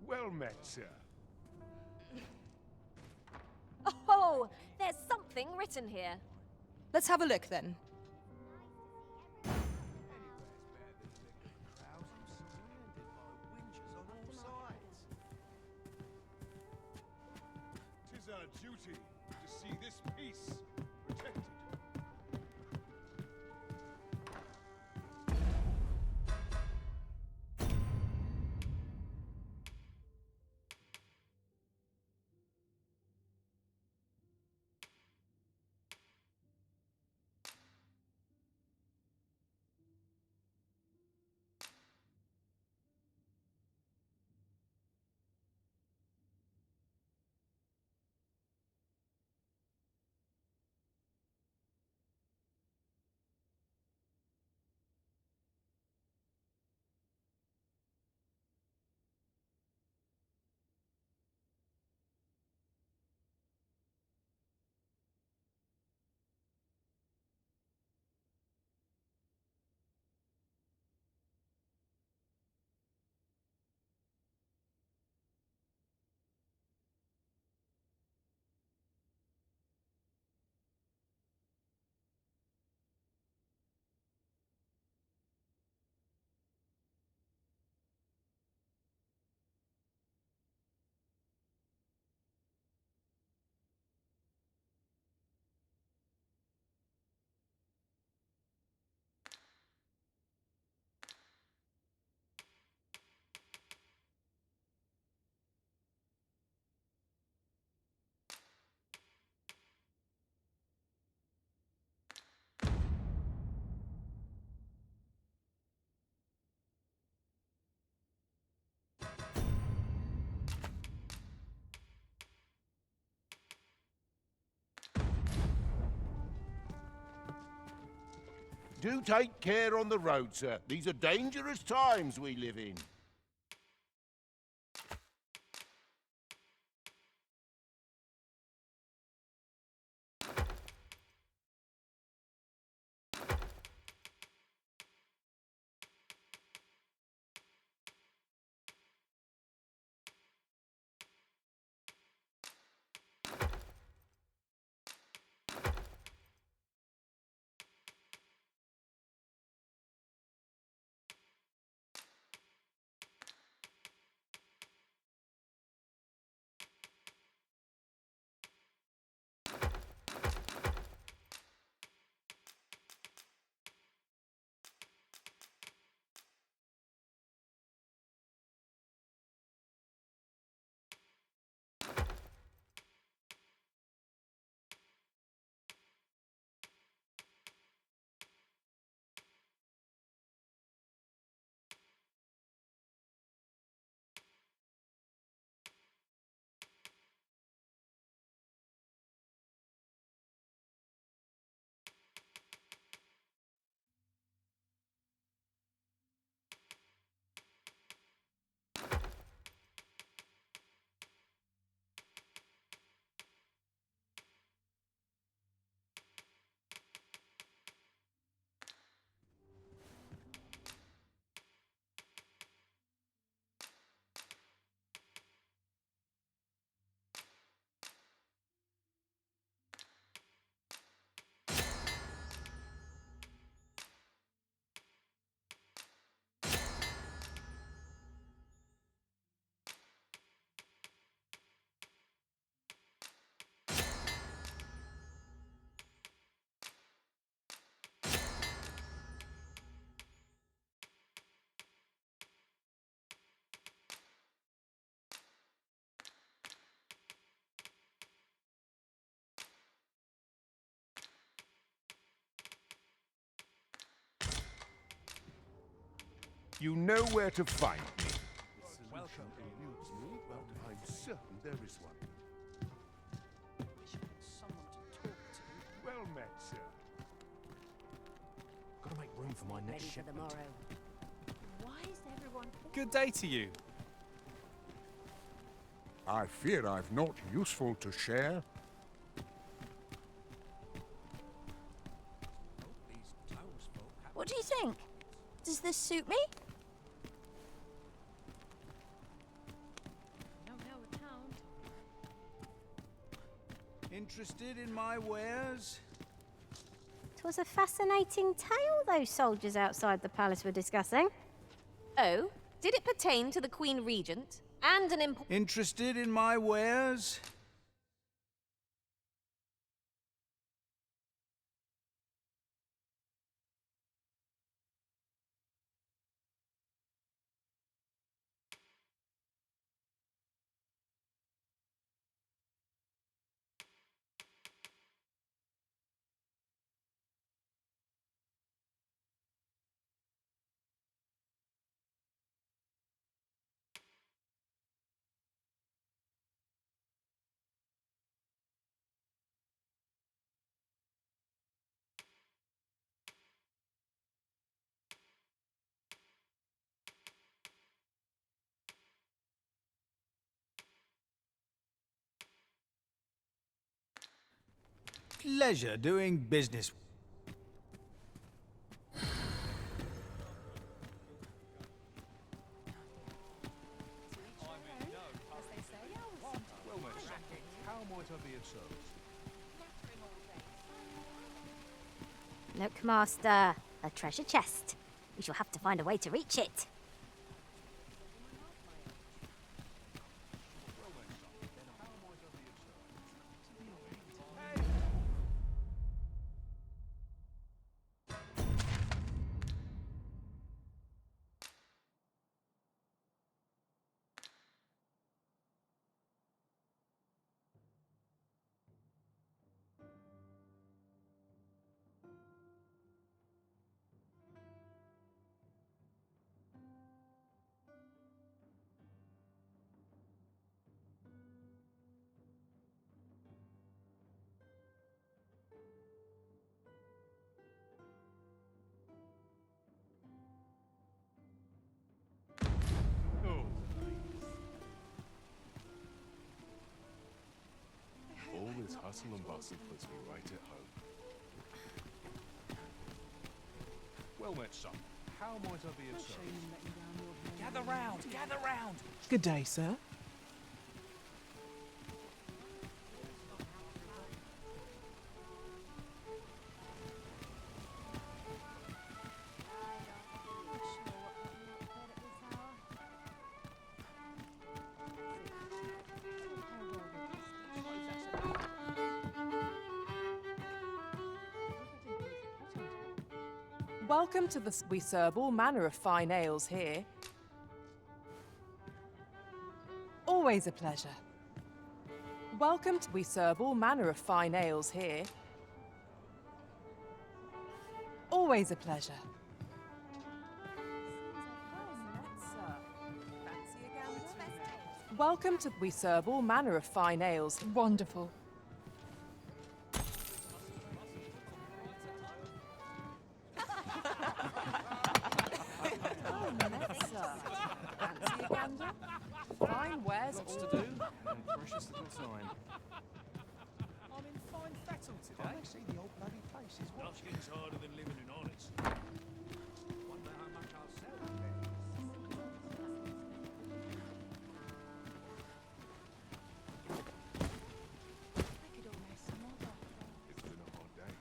Well met, sir. Oh, there's something written here. Let's have a look then. Tis our duty to see this peace protected. Do take care on the road, sir. These are dangerous times we live in. You know where to find me. Welcome. Eludes me. Well, I'm certain there is one. Someone to talk to. Well met, sir. Gotta make room for my next Ready for the shipment. morrow. Why is everyone... Good day to you. I fear I've naught useful to share. What do you think? Does this suit me? Interested in my wares? 'Twas a fascinating tale those soldiers outside the palace were discussing. Oh, did it pertain to the Queen Regent? And an Interested in my wares? Pleasure doing business. Well met, son. How might I be of service? Look, Master, a treasure chest. We shall have to find a way to reach it. All this hustle and bustle puts me right at home. Well met, son. How might I be of service? Gather round! Gather round! Good day, sir. Welcome to we serve all manner of fine ales here. Always a pleasure. Welcome to we serve all manner of fine ales here. Always a pleasure. Welcome to we serve all manner of fine ales. Wonderful. Fancy a gander? Fine wares. Lots to do, and precious little time. I'm in fine fettle today. I see the old bloody place is what? Nothing's harder than living in honest. Wonder how much I'll sell then. It's been a hard day.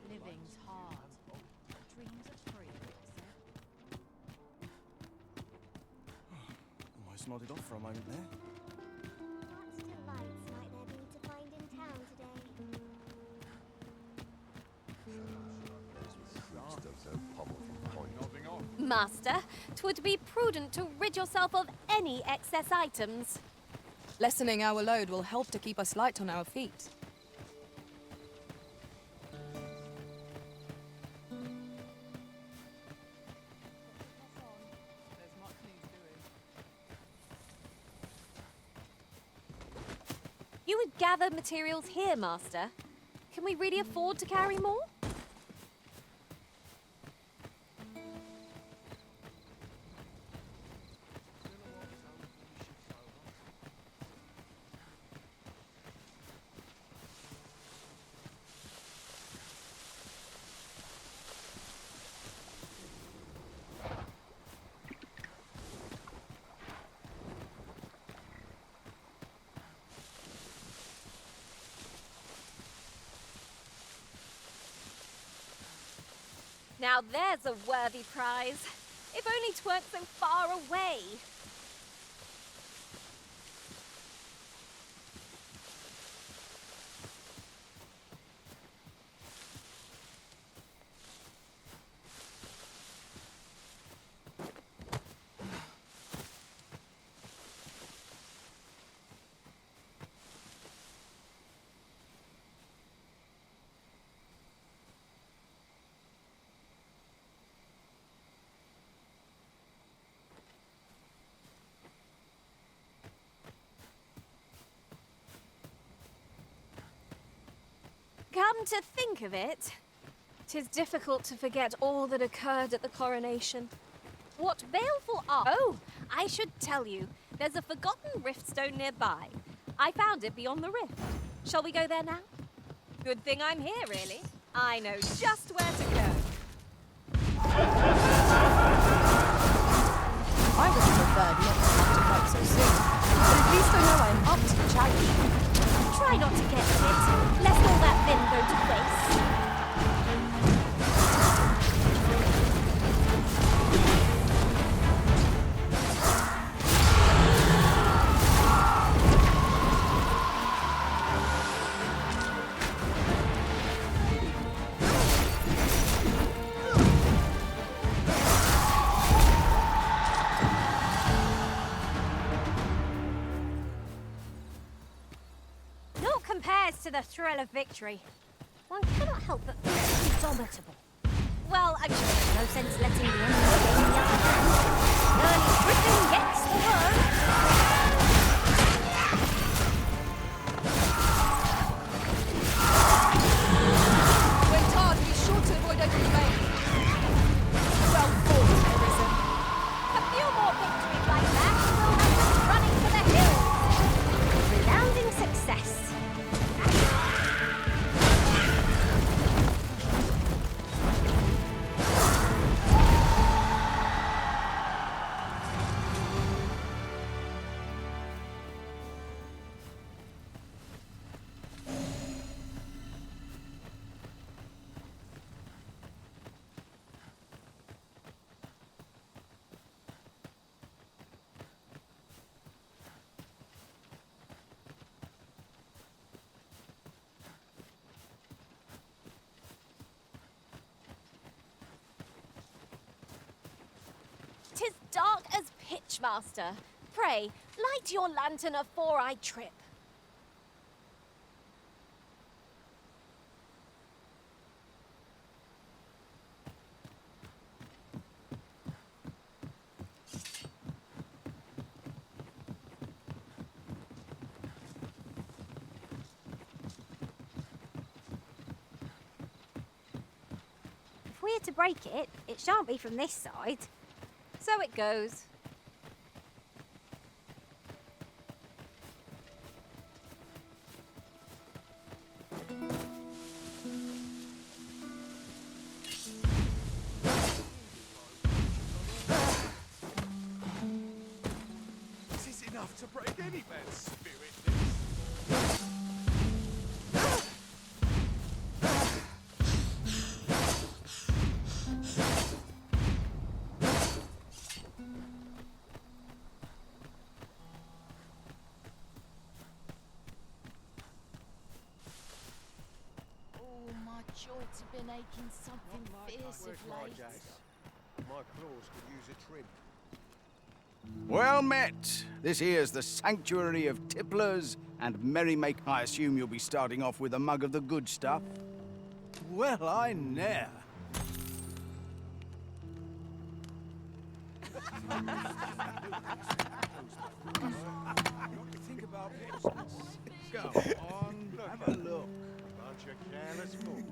living's hard. Dreams are free. Almost nodded off for a moment there. What delights might there be to find in town today? Master, 'twould be prudent to rid yourself of any excess items. Lessening our load will help to keep us light on our feet. You would gather materials here, Master. Can we really afford to carry more? Now there's a worthy prize. If only 'tweren't so far away. Come to think of it, 'tis difficult to forget all that occurred at the coronation. What baleful art— Oh, I should tell you, there's a forgotten riftstone nearby. I found it beyond the rift. Shall we go there now? Good thing I'm here, really. I know just where to go. I would have preferred not to have to fight so soon, but at least I know I am up to the challenge. Try not to get hit, lest all that vim go to waste. Naught compares to the thrill of victory. One cannot help but feel indomitable. Well, I'm sure there's no sense letting the enemy gain the upper hand. Early Britain gets the word. When hard, be sure to avoid open vein. Well fought, Arisen. A few more victories like that, and we'll have them running for the hills. Resounding success. "'Tis dark as pitch, master. Pray, light your lantern afore I trip." If we're to break it, it shan't be from this side. So it goes. This is enough to break any man's spirit. This. Oh, my joints have been aching something fierce of late. My claws could use a trim. Well met. This here's the sanctuary of tipplers and merrymake. I assume you'll be starting off with a mug of the good stuff. Well, I ne'er. Think about Go on, have a look. bunch of careless fools.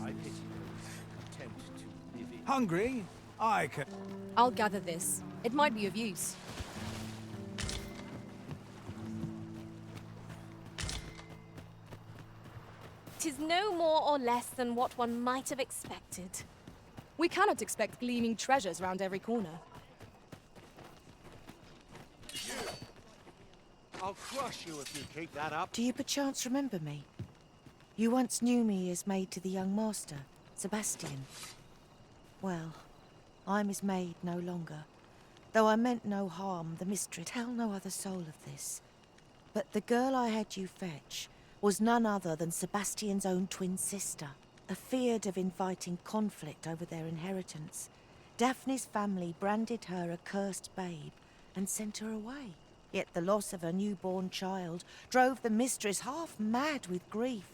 I pity those content to live in. Hungry? I can. I'll gather this. It might be of use. "'Tis no more or less than what one might have expected." We cannot expect gleaming treasures round every corner. I'll crush you if you keep that up. Do you perchance remember me? You once knew me as maid to the young master, Sebastian. Well, I'm his maid no longer. Though I meant no harm, the mistress tell no other soul of this. But the girl I had you fetch was none other than Sebastian's own twin sister. Afeard of inviting conflict over their inheritance, Daphne's family branded her a cursed babe and sent her away. Yet the loss of her newborn child drove the mistress half mad with grief.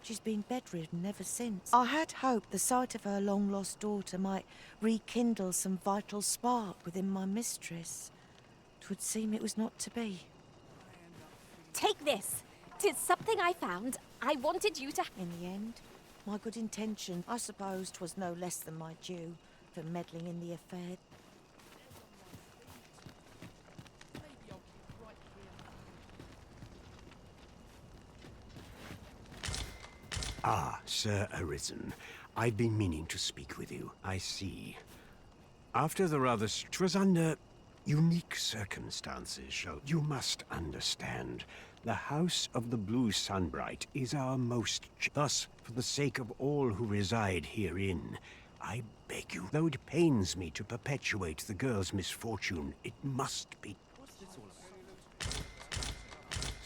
She's been bedridden ever since. I had hoped the sight of her long-lost daughter might rekindle some vital spark within my mistress. 'Twould seem it was not to be. Take this. 'Tis something I found. I wanted you to... In the end, my good intention, I suppose 'twas no less than my due for meddling in the affair. Ah, Sir Arisen. I've been meaning to speak with you. I see. After the rather... 'Twas under unique circumstances, so you must understand. The House of the Blue Sunbright is our most... Thus, for the sake of all who reside herein, I beg you, though it pains me to perpetuate the girl's misfortune, it must be...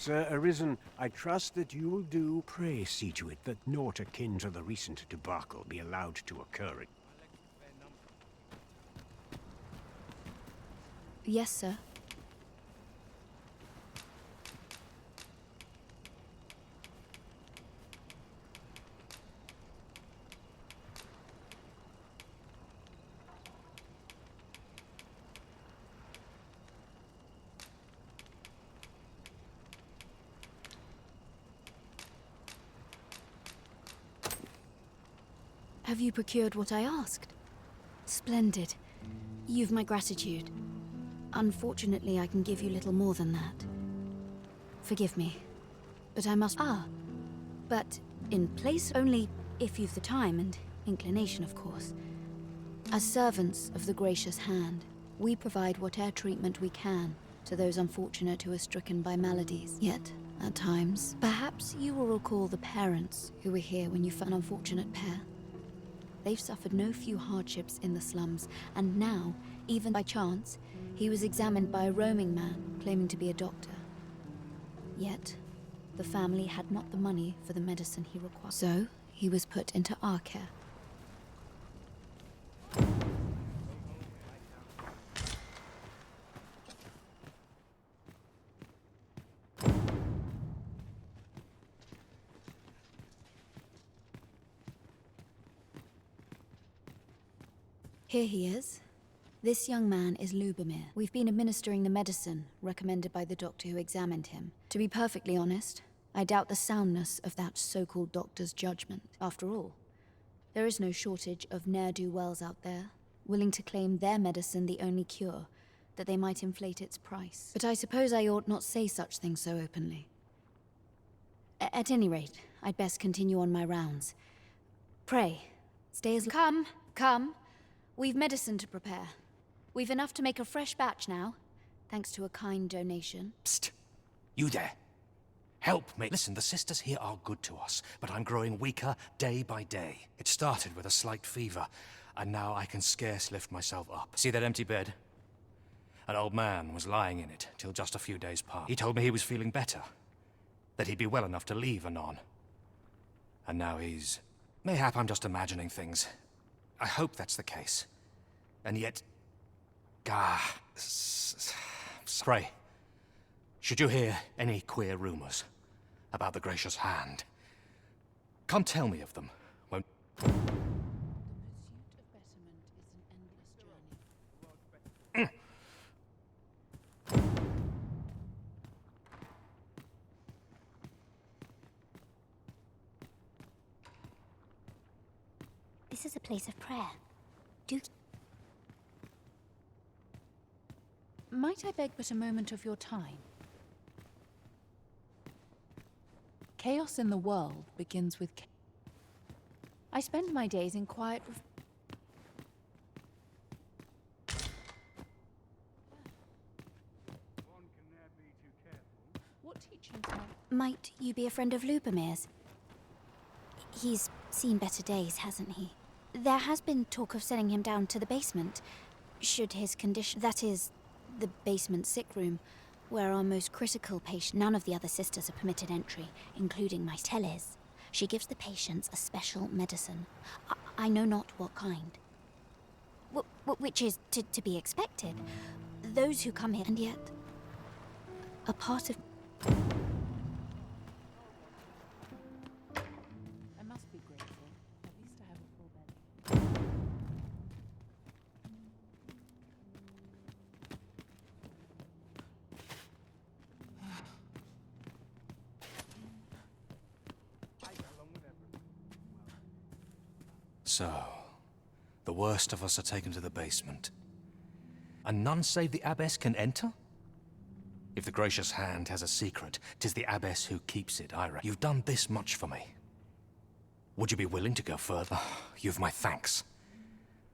Sir Arisen, I trust that you will do. Pray see to it that naught akin to the recent debacle be allowed to occur. Yes, sir. Have you procured what I asked? Splendid. You've my gratitude. Unfortunately, I can give you little more than that. Forgive me, but I must... but in place only if you've the time and inclination, of course. As servants of the gracious hand, we provide whatever treatment we can to those unfortunate who are stricken by maladies. Yet, at times, perhaps you will recall the parents who were here when you found an unfortunate pair. They've suffered no few hardships in the slums, and now, even by chance, he was examined by a roaming man claiming to be a doctor. Yet, the family had not the money for the medicine he required. So, he was put into our care. Here he is. This young man is Lubomir. We've been administering the medicine recommended by the doctor who examined him. To be perfectly honest, I doubt the soundness of that so-called doctor's judgment. After all, there is no shortage of ne'er-do-wells out there, willing to claim their medicine the only cure, that they might inflate its price. But I suppose I ought not say such things so openly. At any rate, I'd best continue on my rounds. Pray, stay as... Come, come. We've medicine to prepare. We've enough to make a fresh batch now, thanks to a kind donation. Psst! You there. Help me. Listen, the sisters here are good to us, but I'm growing weaker day by day. It started with a slight fever, and now I can scarce lift myself up. See that empty bed? An old man was lying in it till just a few days past. He told me he was feeling better, that he'd be well enough to leave anon. And now he's... Mayhap I'm just imagining things. I hope that's the case. And yet... Pray, should you hear any queer rumors about the gracious hand, come tell me of them. Won't... This is a place of prayer. Do... Might I beg but a moment of your time? Chaos in the world begins with... I spend my days in quiet... What teachings might... Might you be a friend of Lubomir's? He's seen better days, hasn't he? There has been talk of sending him down to the basement. Should his condition... That is, the basement sick room, where our most critical patient... None of the other sisters are permitted entry, including my Teles. She gives the patients a special medicine. I know not what kind. Which is to be expected. Those who come here, and yet... a part of... I must be grateful. At least I have a full bed. So, the worst of us are taken to the basement. And none save the abbess can enter? If the gracious hand has a secret, 'tis the abbess who keeps it, I reckon. You've done this much for me. Would you be willing to go further? You've my thanks.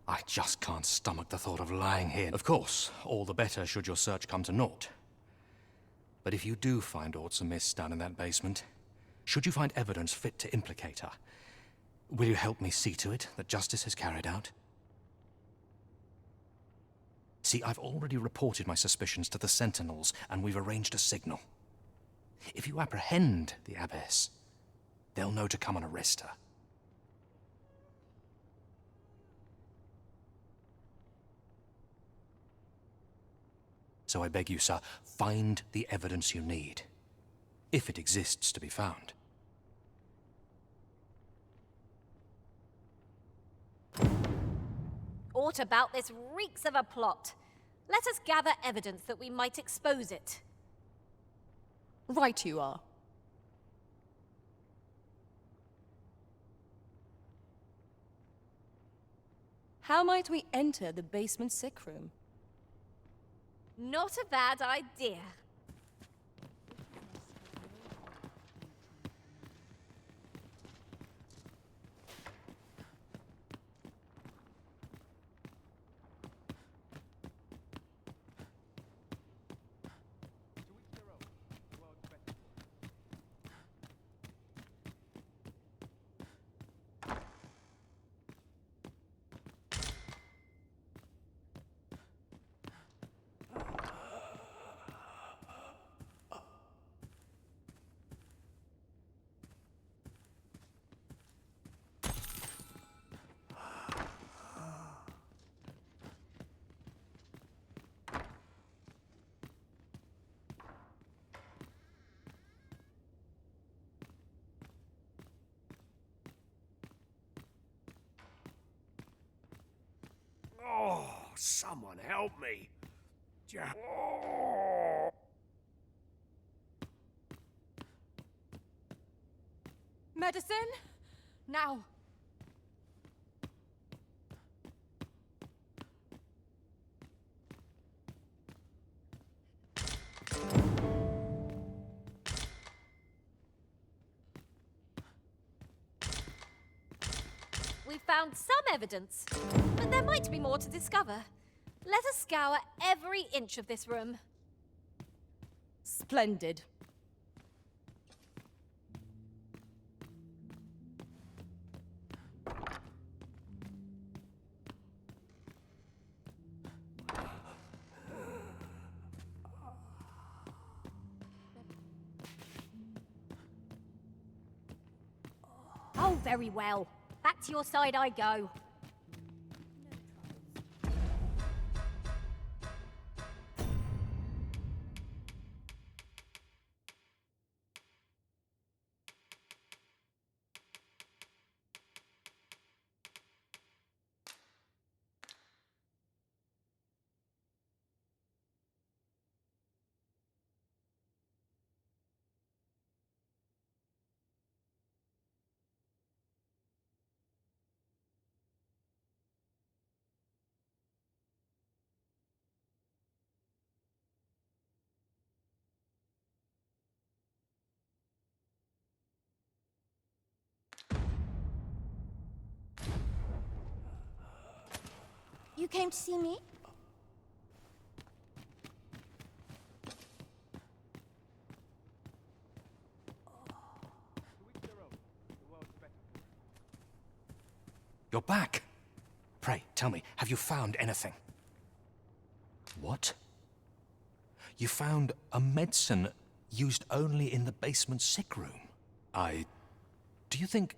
I just can't stomach the thought of lying here. Of course, all the better should your search come to naught. But if you do find aught amiss down in that basement, should you find evidence fit to implicate her, will you help me see to it that justice is carried out? See, I've already reported my suspicions to the Sentinels, and we've arranged a signal. If you apprehend the abbess, they'll know to come and arrest her. So I beg you, sir, find the evidence you need, if it exists to be found. Aught about this reeks of a plot. Let us gather evidence that we might expose it. Right you are. How might we enter the basement sick room? Not a bad idea. Oh, someone help me. Medicine? Now! We found some evidence, but there might be more to discover. Let us scour every inch of this room. Splendid. Oh, very well. Back to your side I go. You came to see me? You're back! Pray, tell me, have you found anything? What? You found a medicine used only in the basement sick room? Do you think...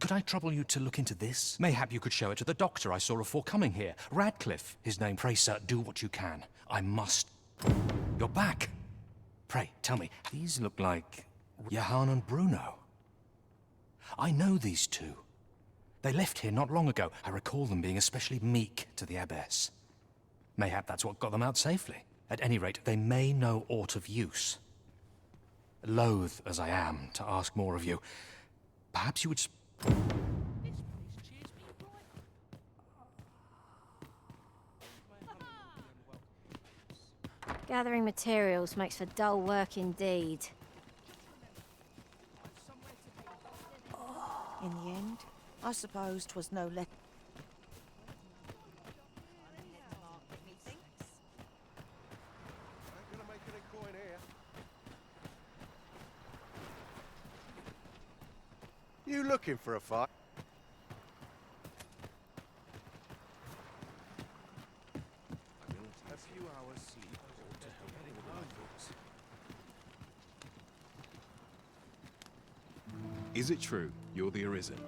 Could I trouble you to look into this? Mayhap you could show it to the doctor I saw before coming here. Radcliffe, his name. Pray, sir, do what you can. I must... You're back! Pray, tell me, these look like... Johann and Bruno. I know these two. They left here not long ago. I recall them being especially meek to the abbess. Mayhap that's what got them out safely. At any rate, they may know aught of use. Loath as I am to ask more of you, perhaps you would... Gathering materials makes for dull work indeed. In the end, I suppose 'twas no let. You looking for a fight? A few hours sleep ought to help with my thoughts. Is it true you're the Arisen?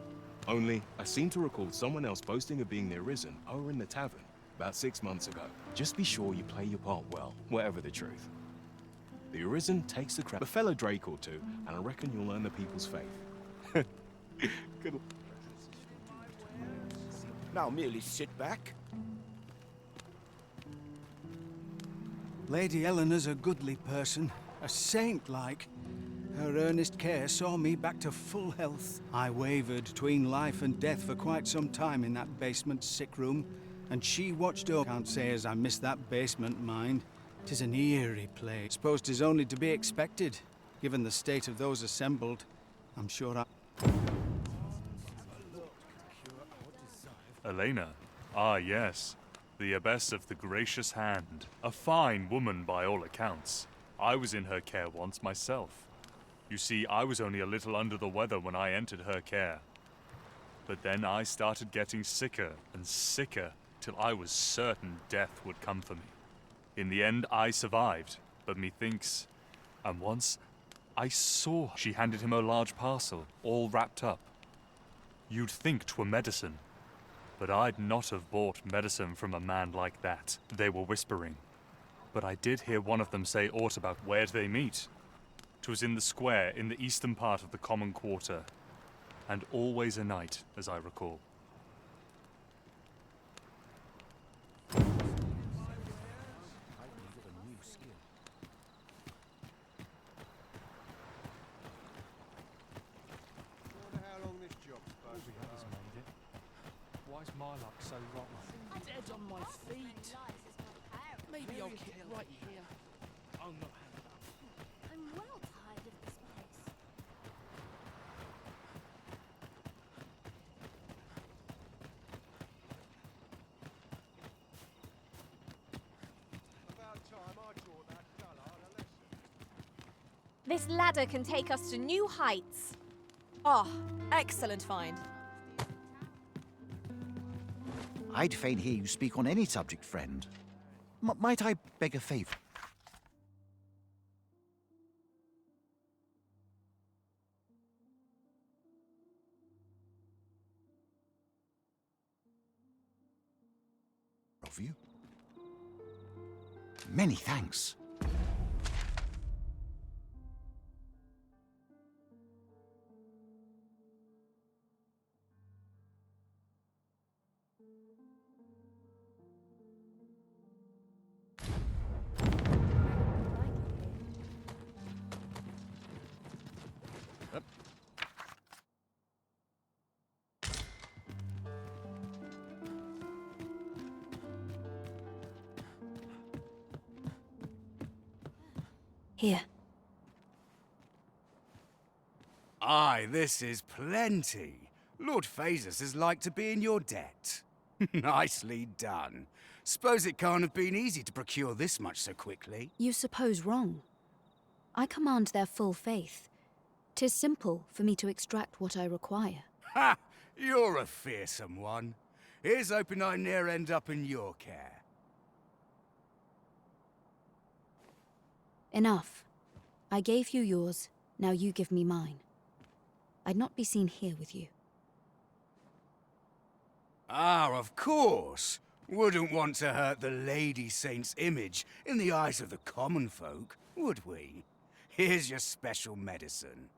Only, I seem to recall someone else boasting of being the Arisen over in the tavern about 6 months ago. Just be sure you play your part well, whatever the truth. The Arisen takes the crap, a fellow Drake or two, and I reckon you'll earn the people's faith. Good. Now merely sit back. Lady Eleanor's a goodly person, a saint-like. Her earnest care saw me back to full health. I wavered between life and death for quite some time in that basement sick room, and she watched over. Can't say as I miss that basement, mind. 'Tis an eerie place. Suppose 'tis only to be expected, given the state of those assembled. I'm sure I... Elena? Ah, yes. The abbess of the Gracious Hand. A fine woman by all accounts. I was in her care once myself. You see, I was only a little under the weather when I entered her care. But then I started getting sicker and sicker, till I was certain death would come for me. In the end, I survived, but methinks... And once, I saw she handed him a large parcel, all wrapped up. You'd think 'twere medicine. But I'd not have bought medicine from a man like that. They were whispering. But I did hear one of them say aught about where'd they meet. 'Twas in the square in the eastern part of the common quarter. And always a night, as I recall. Why's my luck so rotten? Dead on my feet. Maybe I'll kick right here. I'm not having that. I'm well tired of this place. About time I taught that dullard a lesson. This ladder can take us to new heights. Ah, excellent find. I'd fain hear you speak on any subject, friend. Might I beg a favor? Of you? Many thanks. Here. Aye, this is plenty. Lord Phasus is like to be in your debt. Nicely done. Suppose it can't have been easy to procure this much so quickly. You suppose wrong. I command their full faith. 'Tis simple for me to extract what I require. Ha! You're a fearsome one. Here's hoping I ne'er end up in your care. Enough. I gave you yours, now you give me mine. I'd not be seen here with you. Ah, of course. Wouldn't want to hurt the Lady Saint's image in the eyes of the common folk, would we? Here's your special medicine.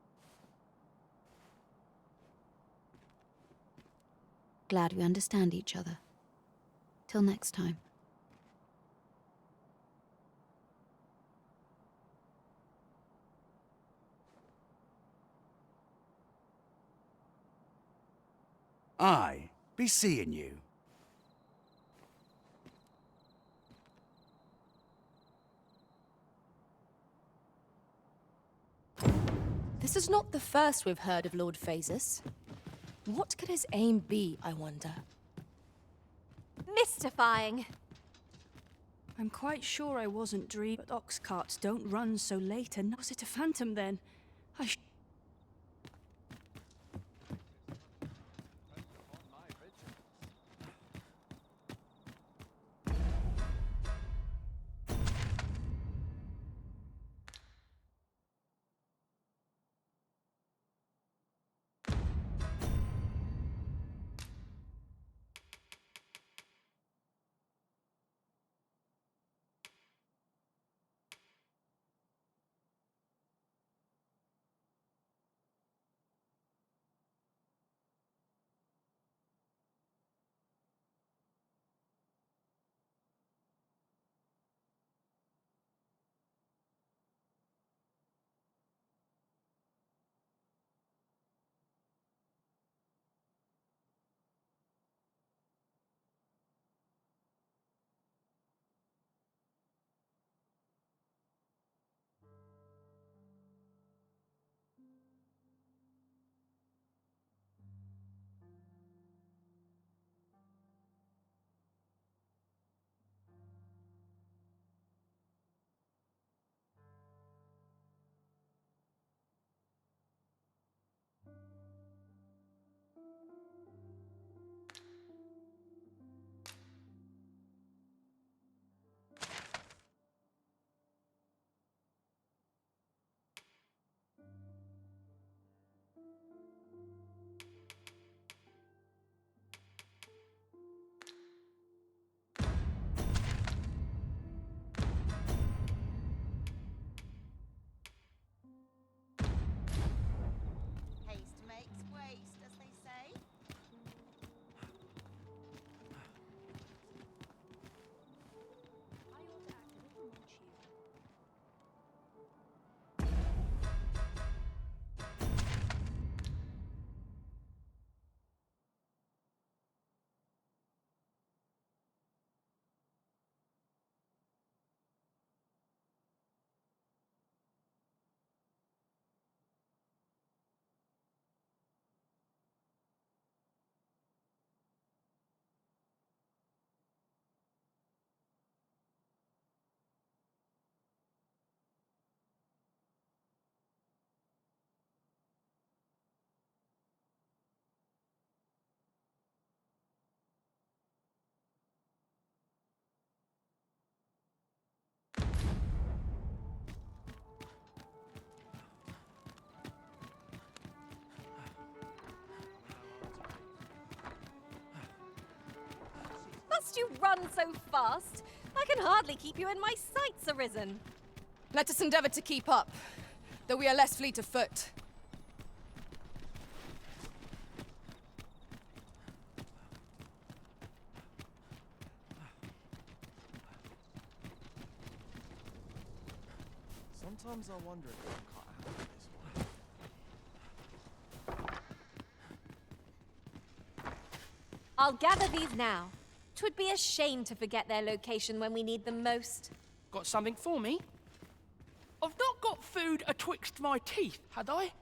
Glad we understand each other. Till next time. I be seeing you. This is not the first we've heard of Lord Phasus. What could his aim be, I wonder? Mystifying. I'm quite sure I wasn't dreaming, but ox carts don't run so late, and was it a phantom then? Haste makes waste, as they say. Must you run so fast? I can hardly keep you in my sights, Arisen. Let us endeavor to keep up, though we are less fleet of foot. Sometimes I wonder if I'm cut out of this one. I'll gather these now. 'Twould be a shame to forget their location when we need them most. Got something for me? I've not got food atwixt my teeth, had I?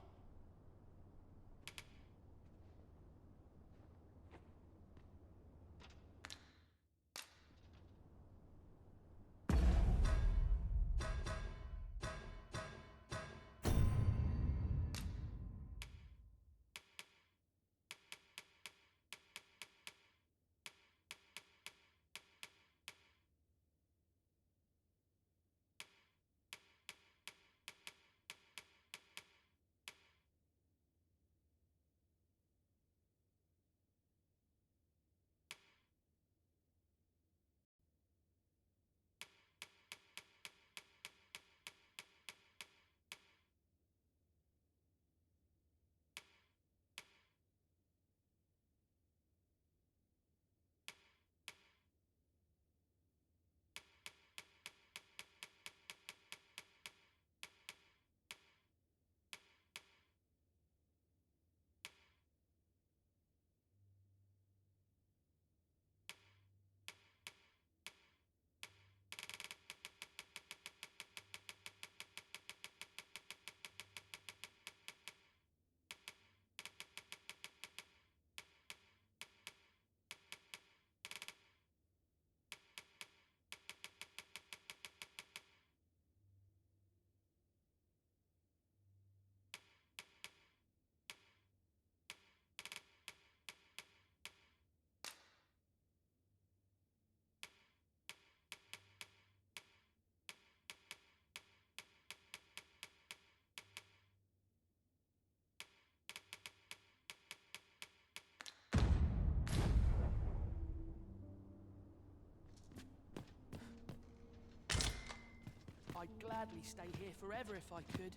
I'd gladly stay here forever if I could.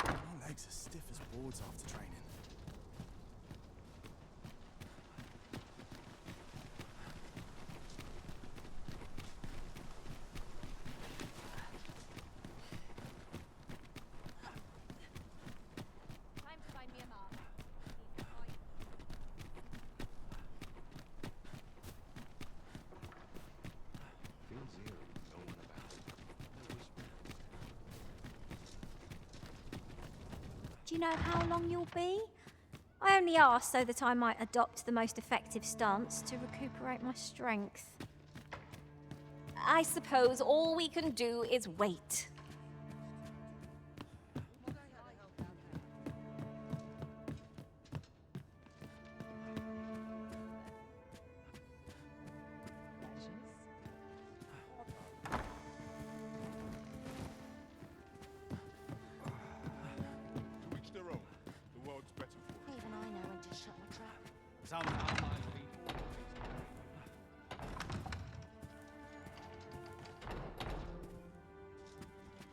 My legs are stiff as boards after training. Time to find me a mark. Feels eerie, no one about. No whispering. Do you know how long you'll be? I only asked so that I might adopt the most effective stance to recuperate my strength. I suppose all we can do is wait. To each their own. The world's better for it. Even I know when to shut my trap. Somehow my feet I take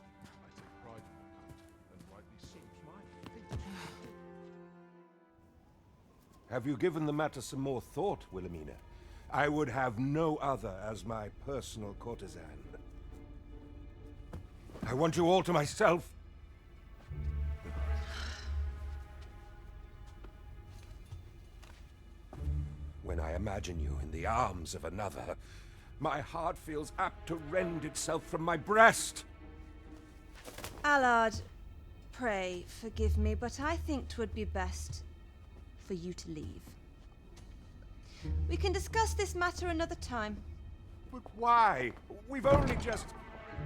pride in my kind, and rightly so. My feet. Have you given the matter some more thought, Wilhelmina? I would have no other as my personal courtesan. I want you all to myself. When I imagine you in the arms of another, my heart feels apt to rend itself from my breast. Allard, pray forgive me, but I think 'twould be best for you to leave. We can discuss this matter another time. But why? We've only just...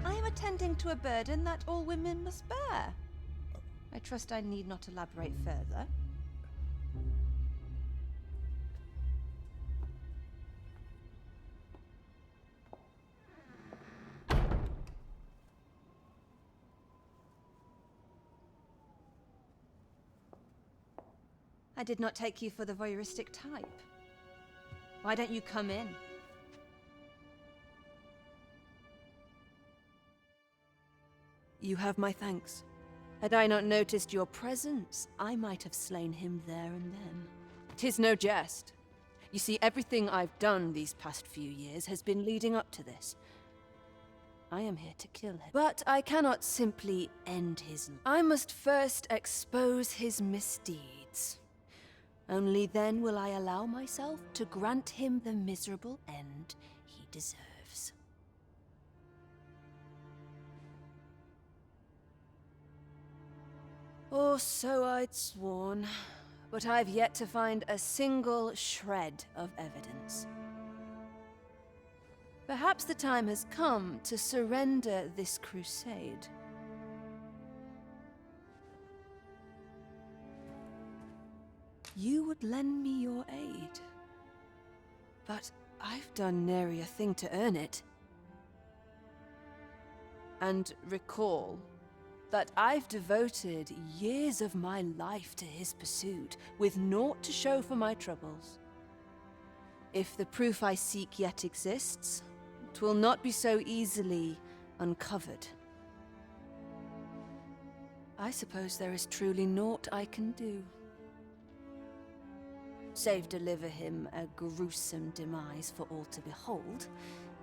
I am attending to a burden that all women must bear. I trust I need not elaborate further. I did not take you for the voyeuristic type. Why don't you come in? You have my thanks. Had I not noticed your presence, I might have slain him there and then. 'Tis no jest. You see, everything I've done these past few years has been leading up to this. I am here to kill him. But I cannot simply end his life. I must first expose his misdeeds. Only then will I allow myself to grant him the miserable end he deserves. Or so I'd sworn, but I've yet to find a single shred of evidence. Perhaps the time has come to surrender this crusade. You would lend me your aid. But I've done nary a thing to earn it. And recall that I've devoted years of my life to his pursuit, with naught to show for my troubles. If the proof I seek yet exists, 'twill not be so easily uncovered. I suppose there is truly naught I can do. Save deliver him a gruesome demise for all to behold,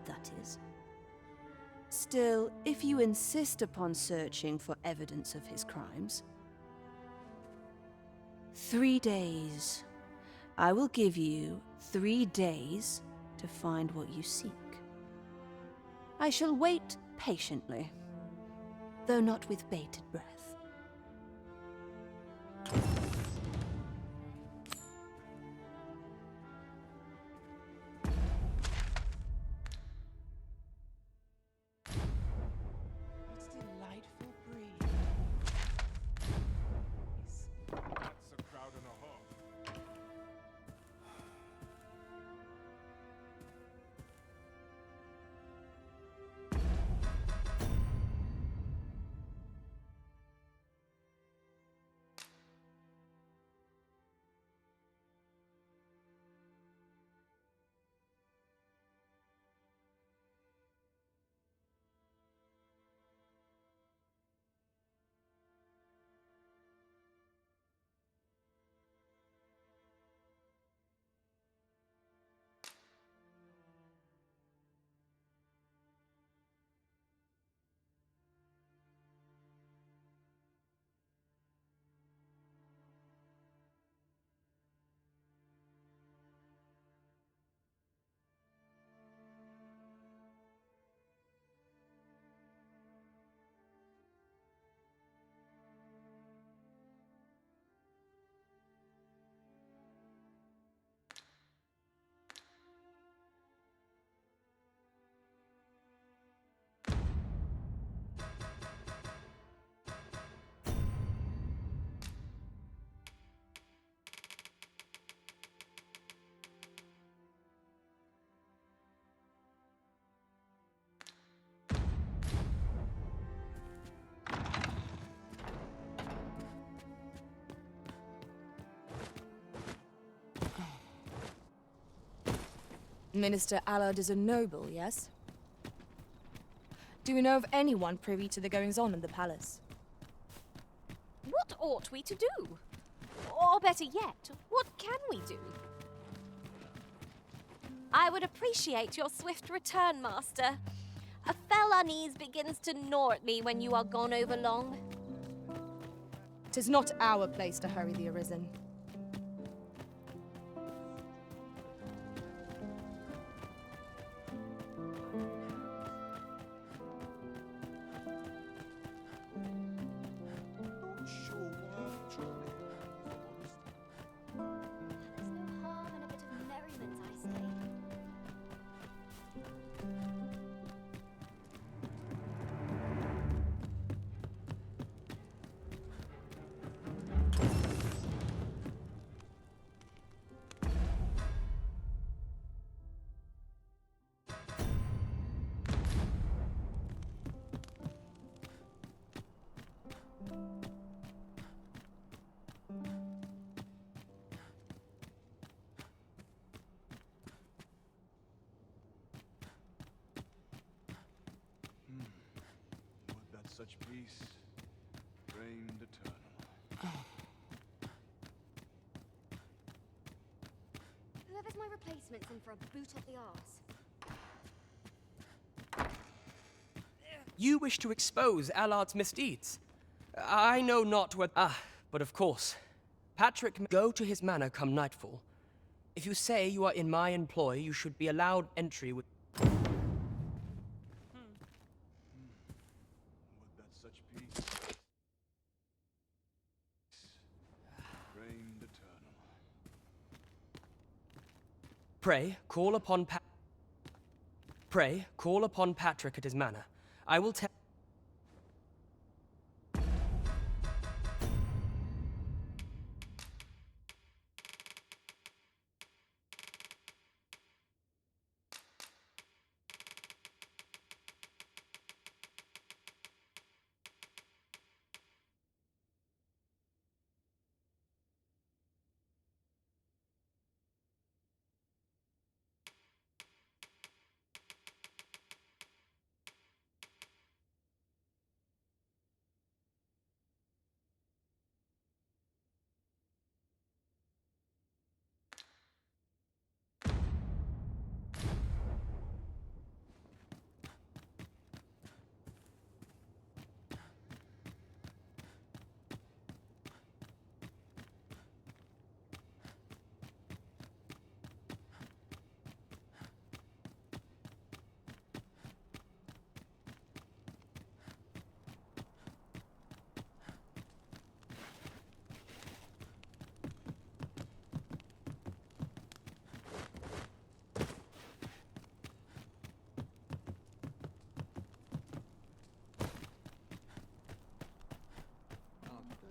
that is. Still, if you insist upon searching for evidence of his crimes, 3 days. I will give you 3 days to find what you seek. I shall wait patiently, though not with bated breath. That's a crowd and a half. Minister Allard is a noble, yes? Do we know of anyone privy to the goings-on in the palace? What ought we to do? Or better yet, what can we do? I would appreciate your swift return, Master. A fell unease begins to gnaw at me when you are gone over long. 'Tis not our place to hurry the Arisen. Such peace reigned eternal. Whoever's my replacement's in for a boot up the arse. You wish to expose Allard's misdeeds. I know not what... but of course. Patrick may go to his manor come nightfall. If you say you are in my employ, you should be allowed entry with... Such peace reigned eternal. Pray, call upon Patrick at his manor. I will tell...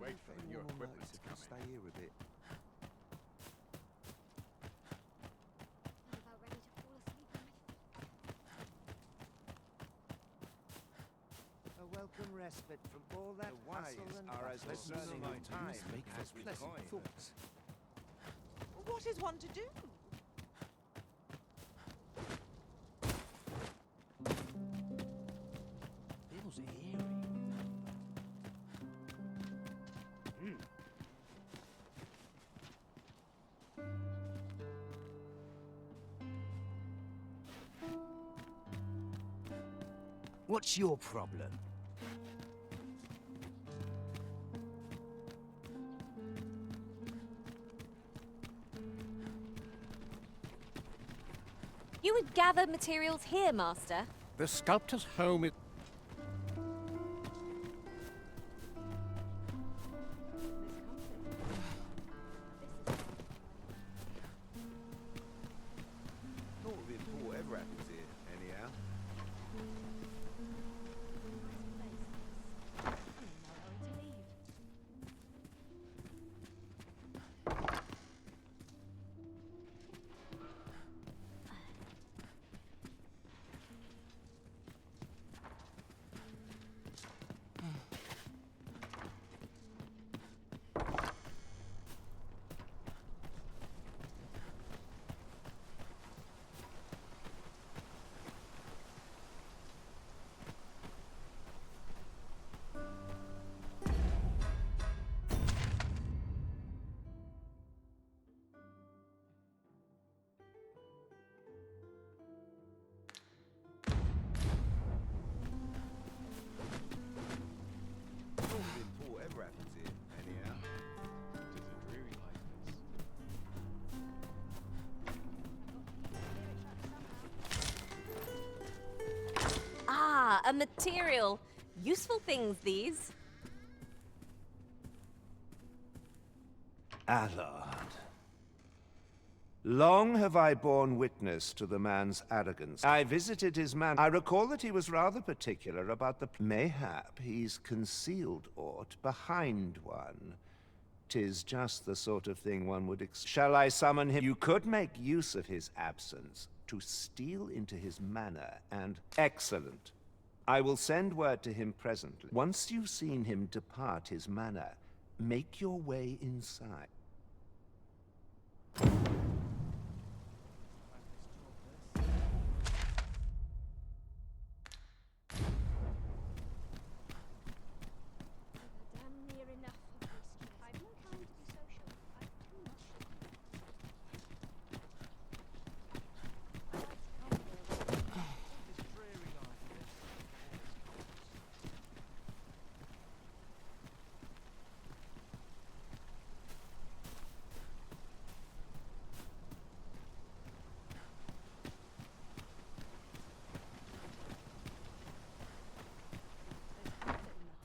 Wait for the new equipment to come Stay here a bit. A welcome respite from all that hustle and are as bustle. discerning of time as we pleasant coin. thoughts. What is one to do? Feels eerie. What's your problem? You would gather materials here, Master. The sculptor's home is... Not a report ever happens here, anyhow. Ah, a material. Useful things, these. Allard. Long have I borne witness to the man's arrogance. I visited his man. I recall that he was rather particular about the... Mayhap he's concealed aught behind one. 'Tis just the sort of thing one would Shall I summon him? You could make use of his absence to steal into his manor and... Excellent. I will send word to him presently. Once you've seen him depart his manor, make your way inside.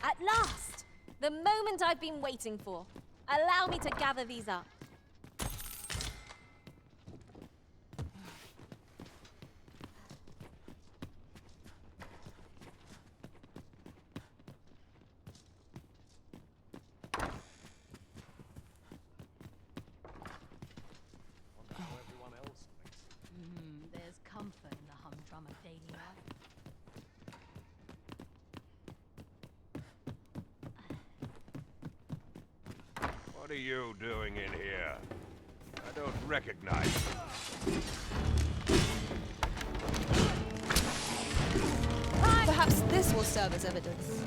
At last! The moment I've been waiting for. Allow me to gather these up. There's comfort in the humdrum of daily life. What are you doing in here? I don't recognize you. Perhaps this will serve as evidence.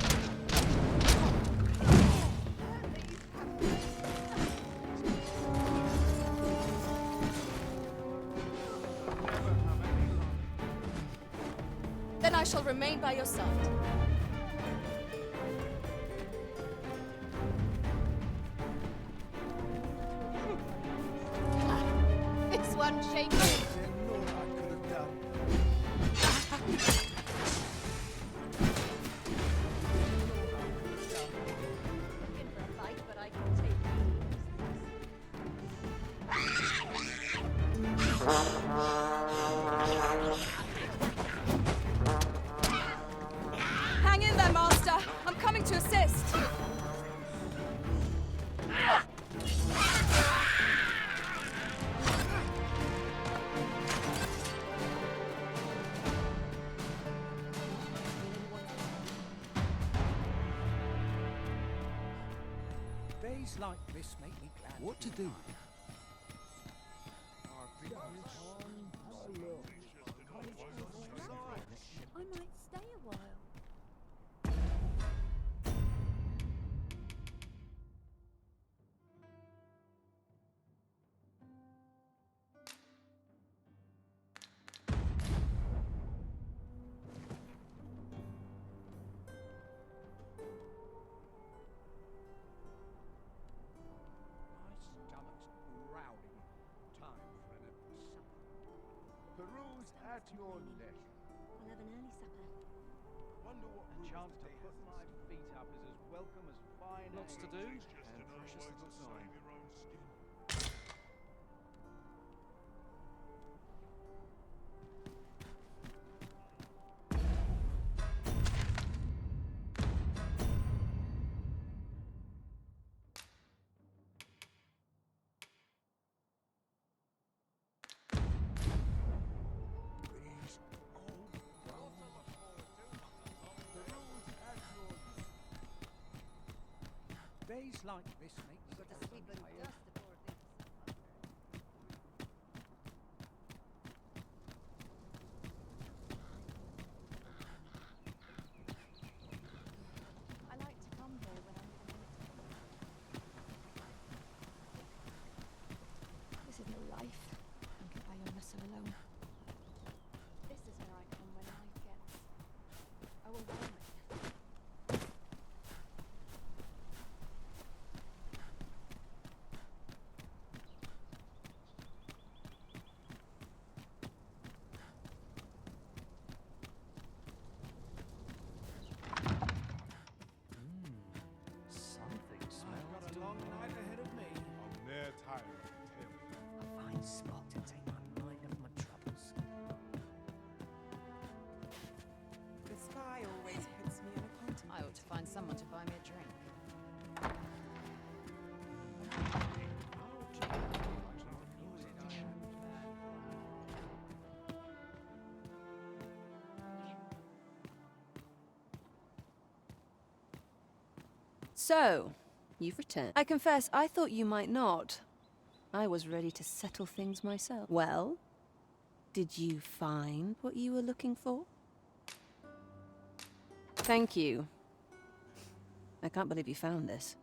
Then I shall remain by your side. This one shakes. Hang in there, Master. I'm coming to assist. Days like this make me glad. What to do? I might stay a while. Peruse at your leisure. We'll have an early supper. Wonder what A chance to put my feet up is as welcome as fine. Lots to do, and precious little time. Days like this make me tired. I like to come here when I'm in This is no life. Anchored by your vessel alone. This is where I come when life gets overwhelming. So, you've returned. I confess, I thought you might not. I was ready to settle things myself. Well, did you find what you were looking for? Thank you. I can't believe you found this.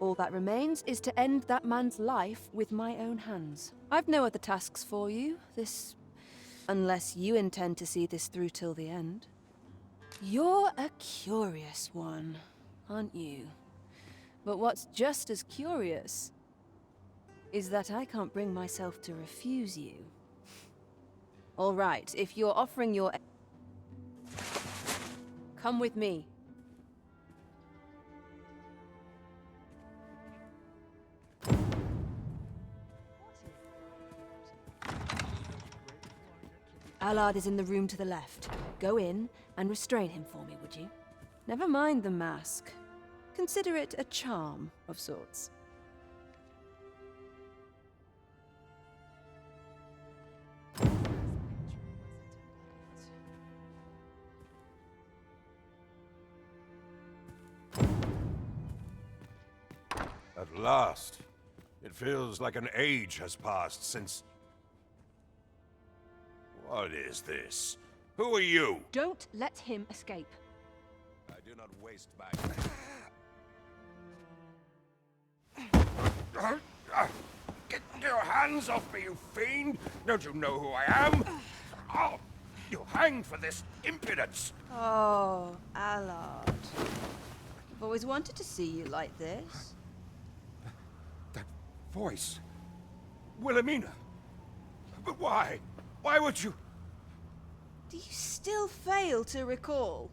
All that remains is to end that man's life with my own hands. I've no other tasks for you, unless you intend to see this through till the end. You're a curious one, aren't you? But what's just as curious is that I can't bring myself to refuse you. All right, if you're offering your... Come with me. Allard is in the room to the left. Go in and restrain him for me, would you? Never mind the mask. Consider it a charm of sorts. At last. It feels like an age has passed since... What is this? Who are you? Don't let him escape. I do not waste my... Get your hands off me, you fiend! Don't you know who I am? Oh, you hanged for this impudence! Oh, Allard. I've always wanted to see you like this. That voice... Wilhelmina! But why? Why would you... Do you still fail to recall?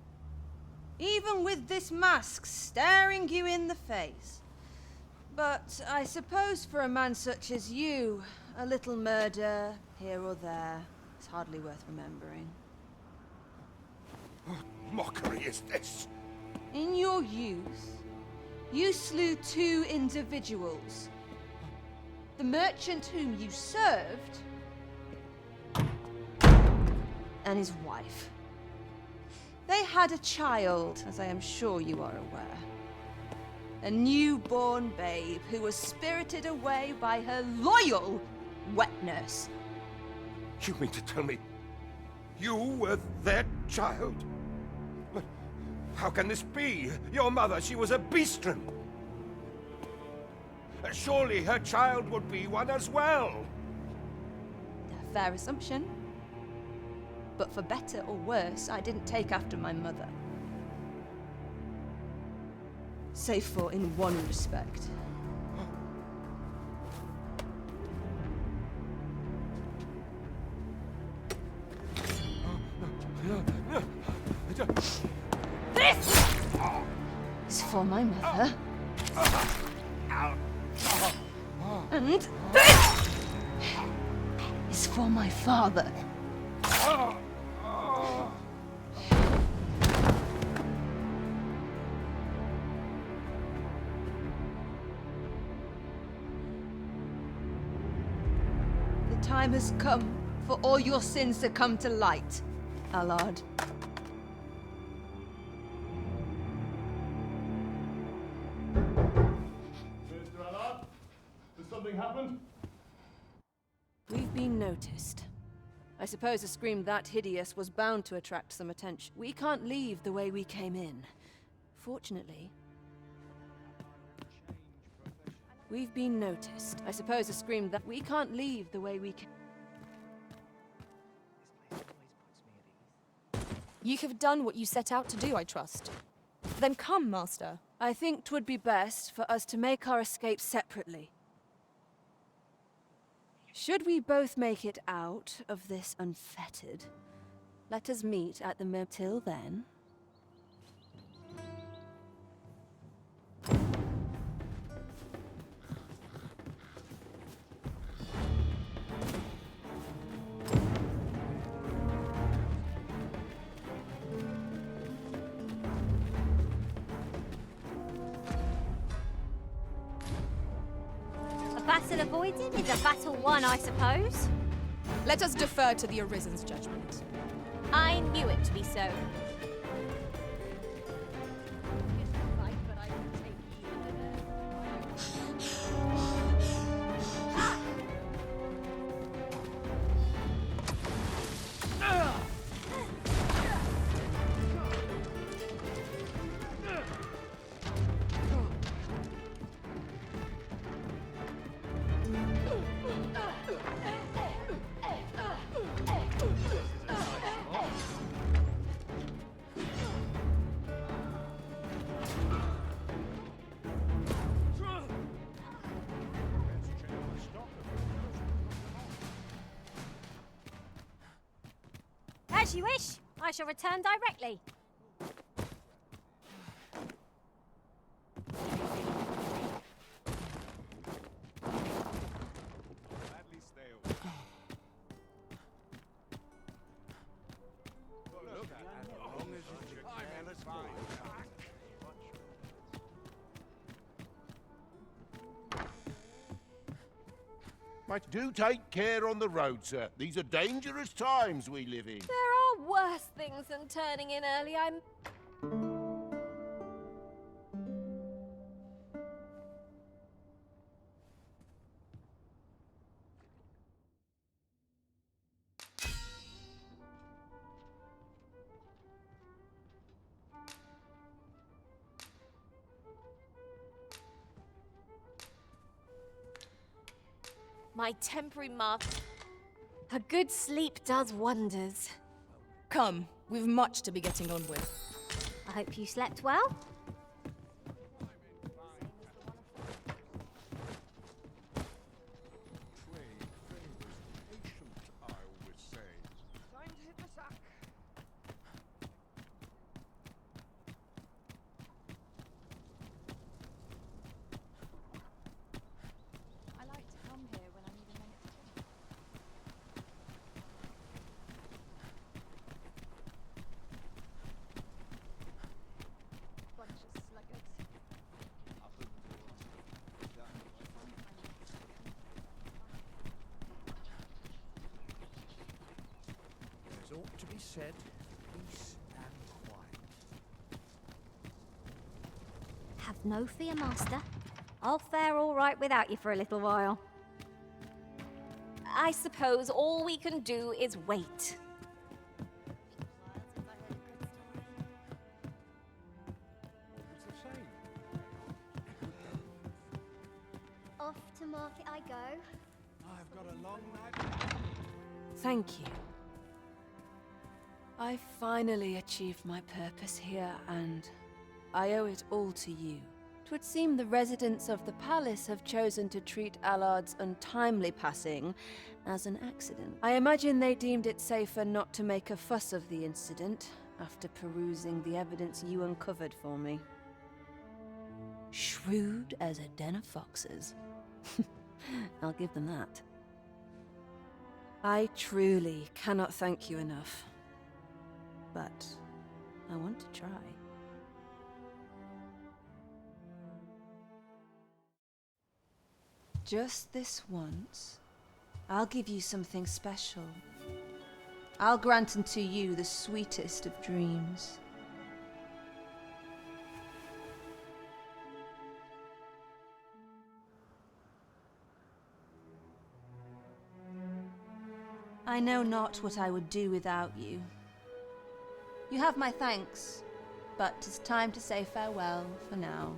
Even with this mask staring you in the face. But I suppose for a man such as you, a little murder here or there is hardly worth remembering. What mockery is this? In your youth, you slew 2 individuals. The merchant whom you served, and his wife. They had a child, as I am sure you are aware. A newborn babe who was spirited away by her loyal wet nurse. You mean to tell me you were their child? But how can this be? Your mother, she was a beastren. Surely her child would be one as well. A fair assumption. But for better or worse, I didn't take after my mother. Save for in one respect. This is for my mother. And this is for my father. The time has come for all your sins to come to light, Allard. Mr. Allard, has something happened? We've been noticed. I suppose a scream that hideous was bound to attract some attention. We can't leave the way we came in. Fortunately, we've been noticed. I suppose a scream that we can't leave the way we came. You have done what you set out to do, I trust. Then come, Master. I think 'twould be best for us to make our escape separately. Should we both make it out of this unfettered, let us meet at the till then. A battle avoided is a battle won, I suppose. Let us defer to the Arisen's judgment. I knew it to be so. As you wish. I shall return directly. But do take care on the road, sir. These are dangerous times we live in. There are worse things than turning in early. My temporary mark. A good sleep does wonders. Come, we've much to be getting on with. I hope you slept well. There's ought to be said, peace and quiet. Have no fear, Master. I'll fare all right without you for a little while. I suppose all we can do is wait. Off to market I go. I've got a long night. Thank you. I finally achieved my purpose here, and I owe it all to you. 'Twould seem the residents of the palace have chosen to treat Allard's untimely passing as an accident. I imagine they deemed it safer not to make a fuss of the incident after perusing the evidence you uncovered for me. Shrewd as a den of foxes. I'll give them that. I truly cannot thank you enough. But I want to try. Just this once, I'll give you something special. I'll grant unto you the sweetest of dreams. I know not what I would do without you. You have my thanks, but 'tis time to say farewell for now.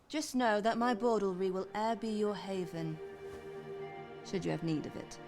Just know that my bordlery will e'er be your haven, should you have need of it.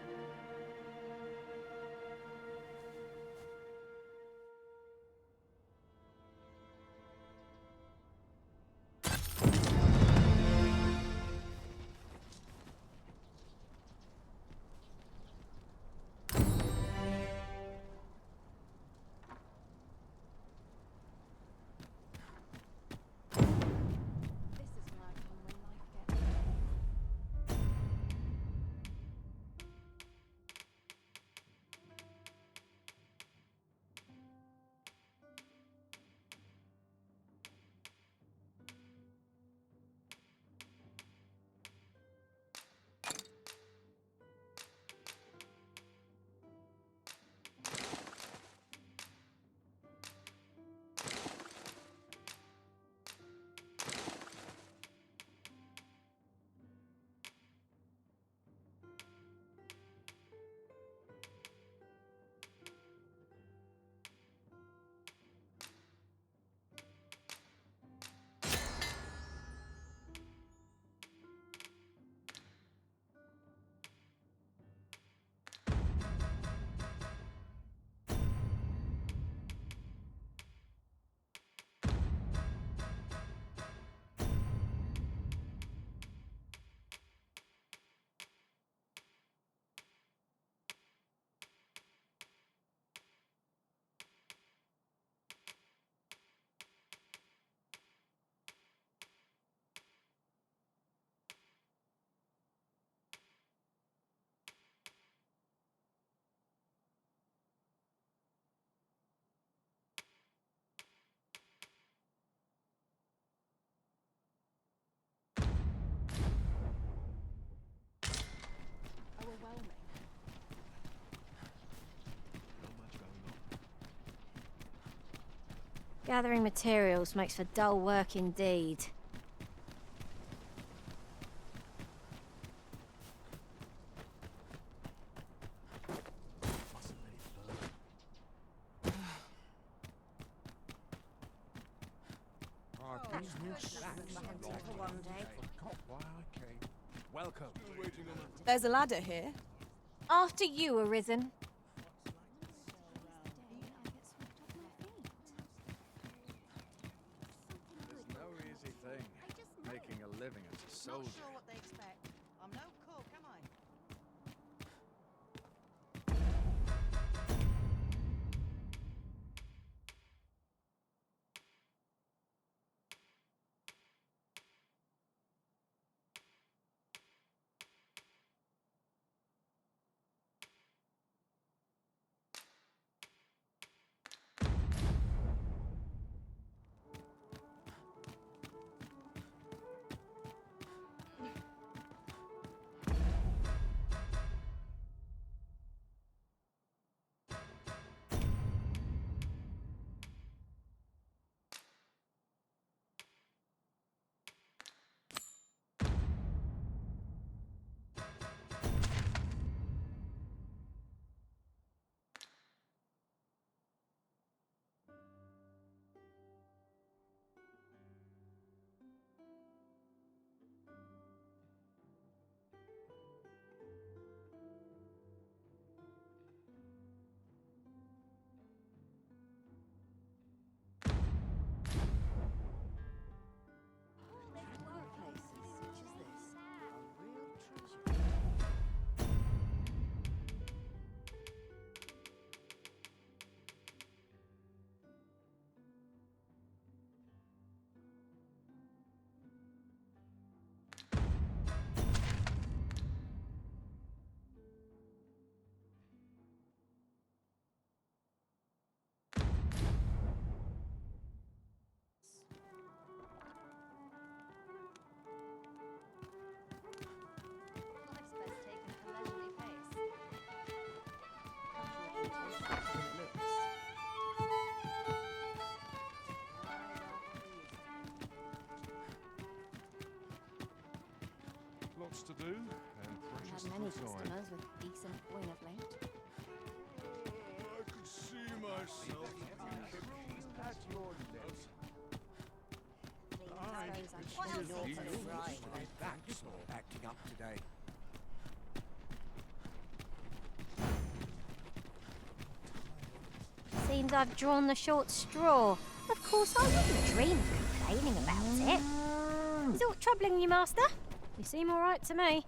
Gathering materials makes for dull work indeed. Welcome. There's a ladder here. After you, Arisen. It's no easy thing, making a living as a soldier. Not sure what they expect. I'm no cook, am I? Lots to do and I've precious had many little time. customers with decent coin of late. I could see myself At your lips. Thanks for acting up today. Seems I've drawn the short straw. Of course, I wouldn't dream of complaining about it. Is aught troubling you, Master? You seem all right to me.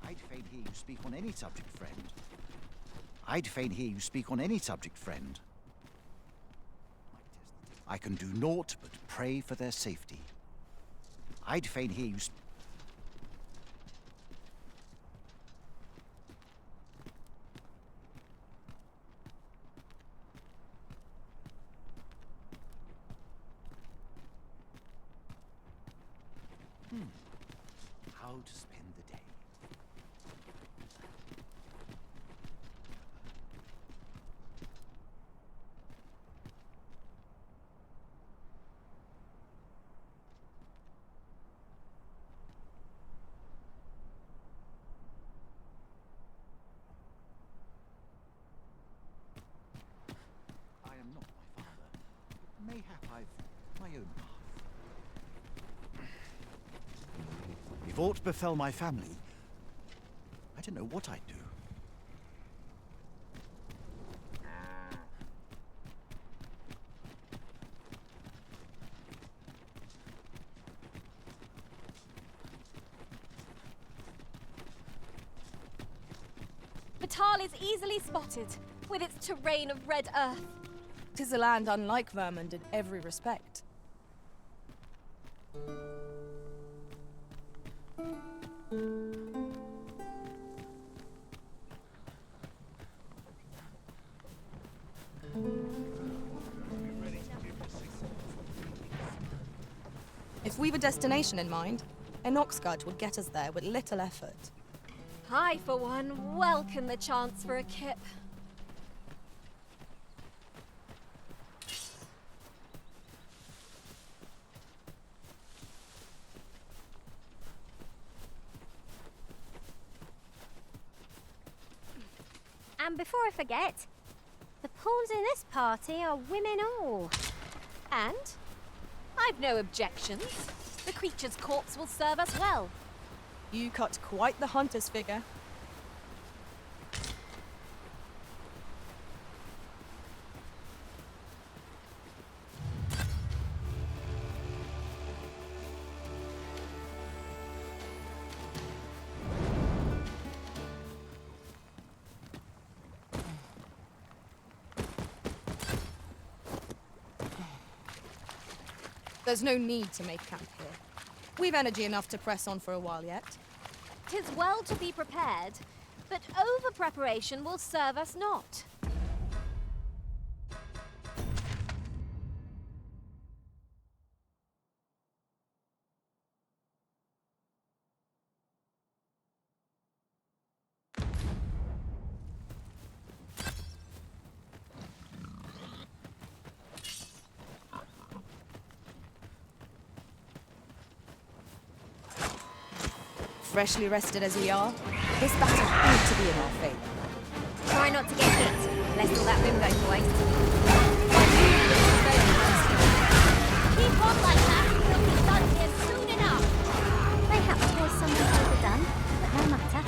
I'd fain hear you speak on any subject, friend. I'd fain hear you speak on any subject, friend. I can do naught but pray for their safety. I'd fain hear you How to spend the day. I am not my father. Mayhap I've my own path. If aught befell my family, I don't know what I'd do. Batal is easily spotted, with its terrain of red earth. 'Tis a land unlike Vermund in every respect. If we've a destination in mind, an ox cart would get us there with little effort. I, for one, welcome the chance for a kip. And before I forget, the pawns in this party are women all. And I've no objections. The creature's corpse will serve us well. You cut quite the hunter's figure. There's no need to make camp here. We've energy enough to press on for a while yet. 'Tis well to be prepared, but over-preparation will serve us not. Freshly rested as we are, this battle ought to be in our favour. Try not to get hit, lest all that room go to waste. Keep on like that, and we'll be done here soon enough. Mayhaps was something overdone, but no matter.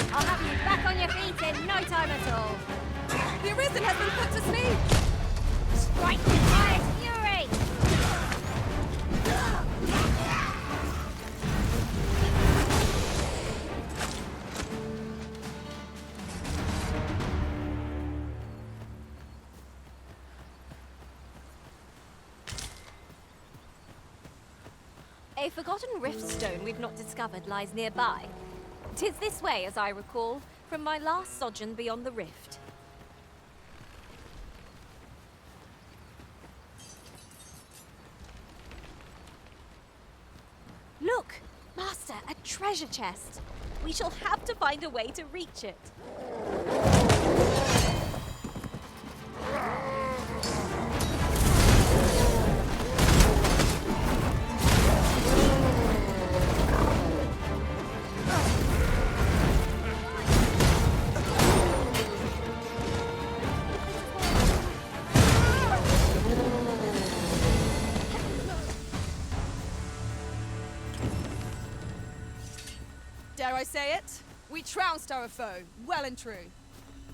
I'll have you back on your feet in no time at all. The Arisen has been put to sleep! Strike with fire fury! A forgotten rift stone we've not discovered lies nearby. 'Tis this way, as I recall, from my last sojourn beyond the rift. Look! Master, a treasure chest! We shall have to find a way to reach it. Dare I say it? We trounced our foe, well and true.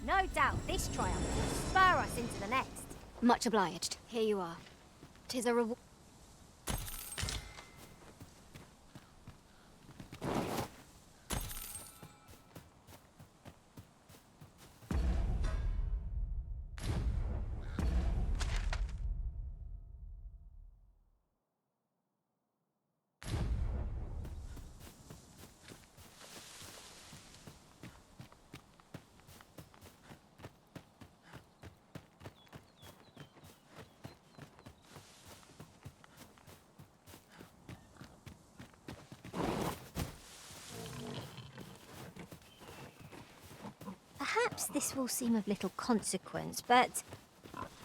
No doubt this triumph will spur us into the next. Much obliged. Here you are. 'Tis a reward. Perhaps this will seem of little consequence, but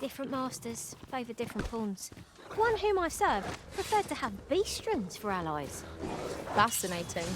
different masters favour different pawns. One whom I served preferred to have beastrons for allies. Fascinating.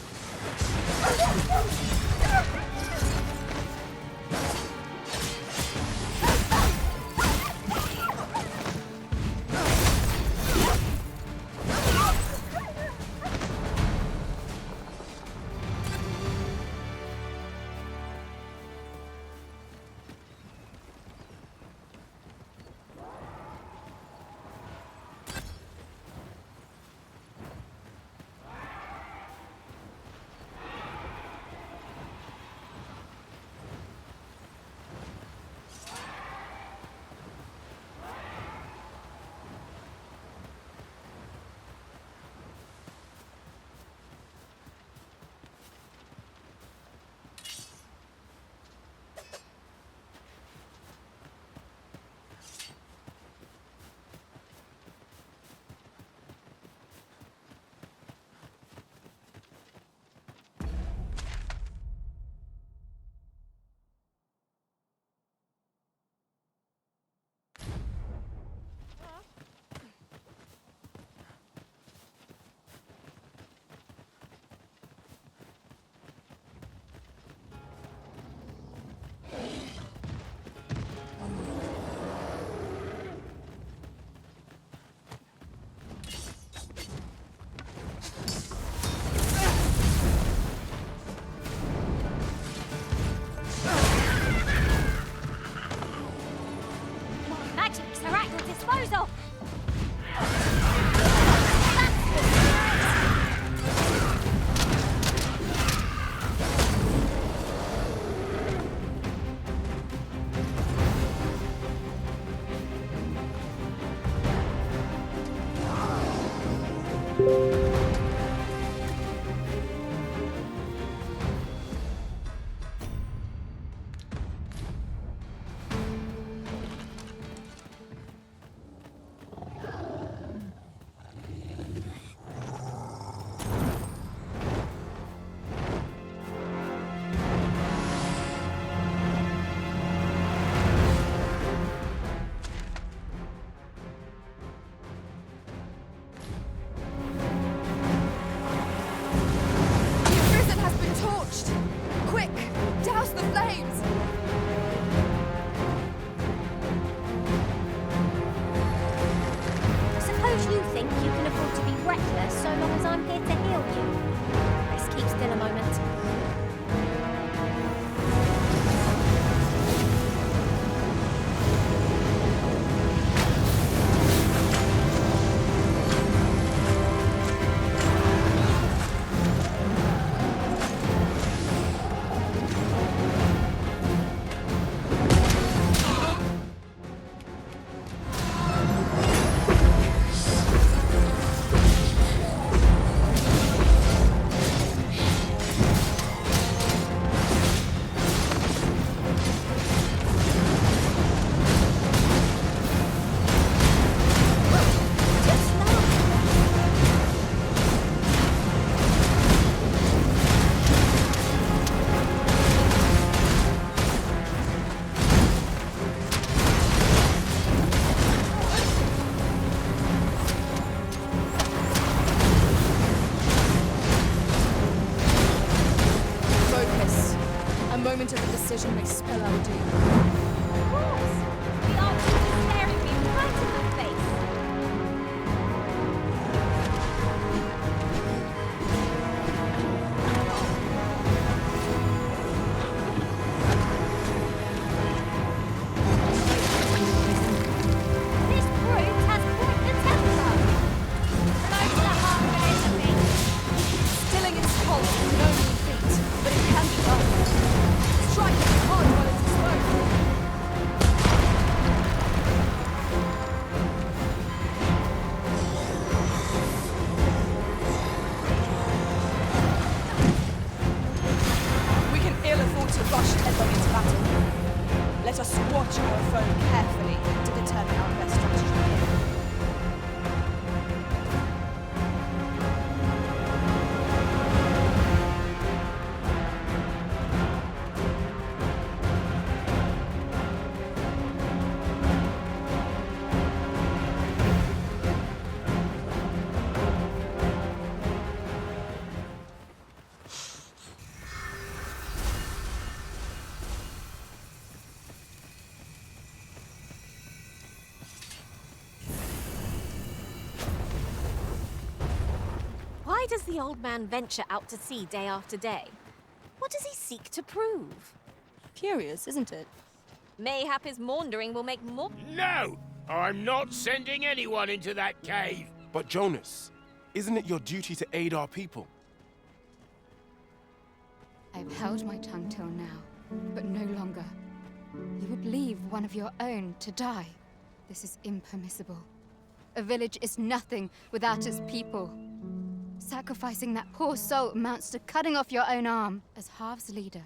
flames! Suppose you think you can afford to be reckless so long as I'm here to heal you. Let's keep still a moment. Moment of a decision may spell our doom. Of course! The Archduke is staring me right in the face. This brute has quite the temper. Blow to the heart of an enemy. Stilling its pulse is no mean feat, but it can be done. Strike it hard while it's exposed. We can ill afford to rush headlong into battle. Let us watch our foe carefully to determine our best strategy. Why does the old man venture out to sea day after day? What does he seek to prove? Curious, isn't it? Mayhap his maundering will make more... No! I'm not sending anyone into that cave! But Jonas, isn't it your duty to aid our people? I've held my tongue till now, but no longer. You would leave one of your own to die. This is impermissible. A village is nothing without its people. Sacrificing that poor soul amounts to cutting off your own arm. As Half's leader,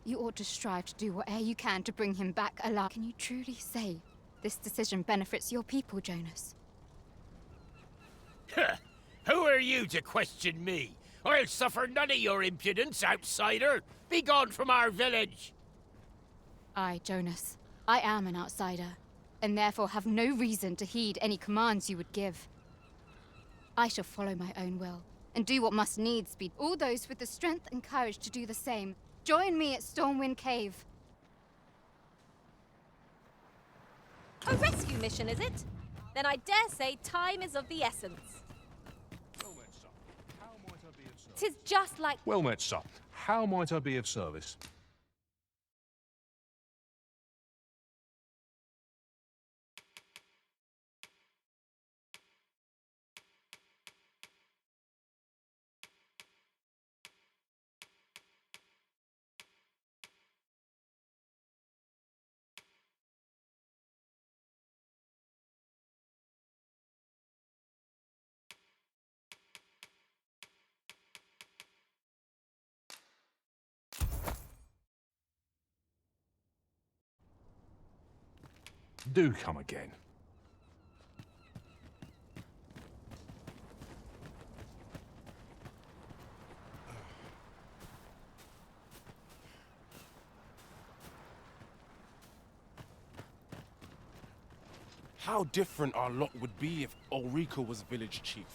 you ought to strive to do whatever you can to bring him back alive. Can you truly say this decision benefits your people, Jonas? Who are you to question me? I'll suffer none of your impudence, outsider! Be gone from our village! I, Jonas, I am an outsider, and therefore have no reason to heed any commands you would give. I shall follow my own will, and do what must needs be. All those with the strength and courage to do the same, join me at Stormwind Cave. A rescue mission, is it? Then I dare say time is of the essence. Tis just like... Well met, sir. How might I be of service? Do come again. How different our lot would be if Ulrika was village chief.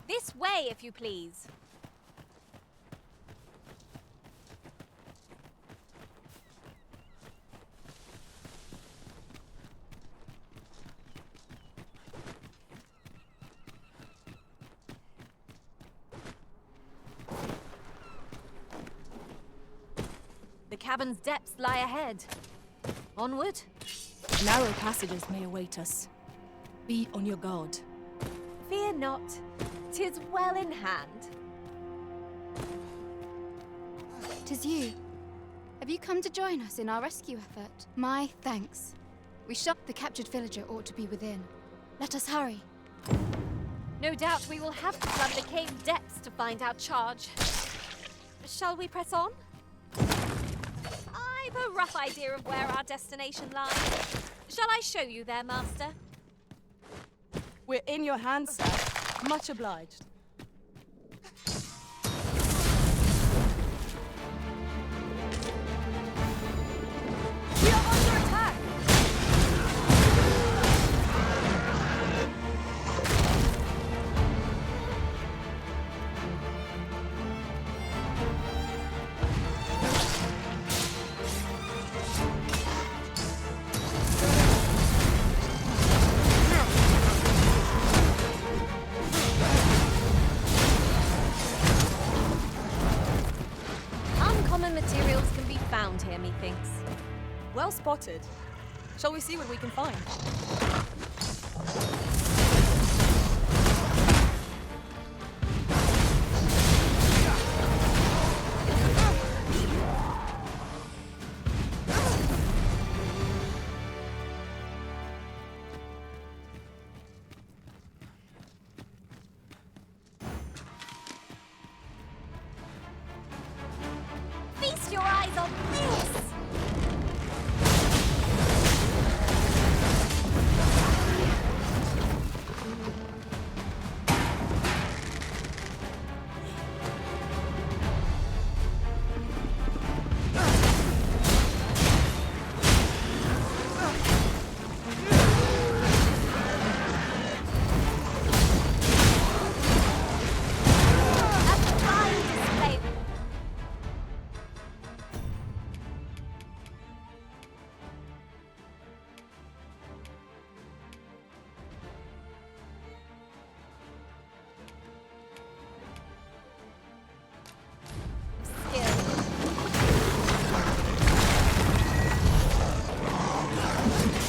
This way, if you please. The cavern's depths lie ahead. Onward. Narrow passages may await us. Be on your guard. Fear not. 'Tis well in hand. 'Tis you. Have you come to join us in our rescue effort? My thanks. We shot the captured villager ought to be within. Let us hurry. No doubt we will have to flood the cave depths to find our charge. Shall we press on? I've a rough idea of where our destination lies. Shall I show you there, Master? We're in your hands, sir. Much obliged. We are under attack! Uncommon materials can be found here, methinks. Well spotted. Shall we see what we can find? Feast your eyes on this!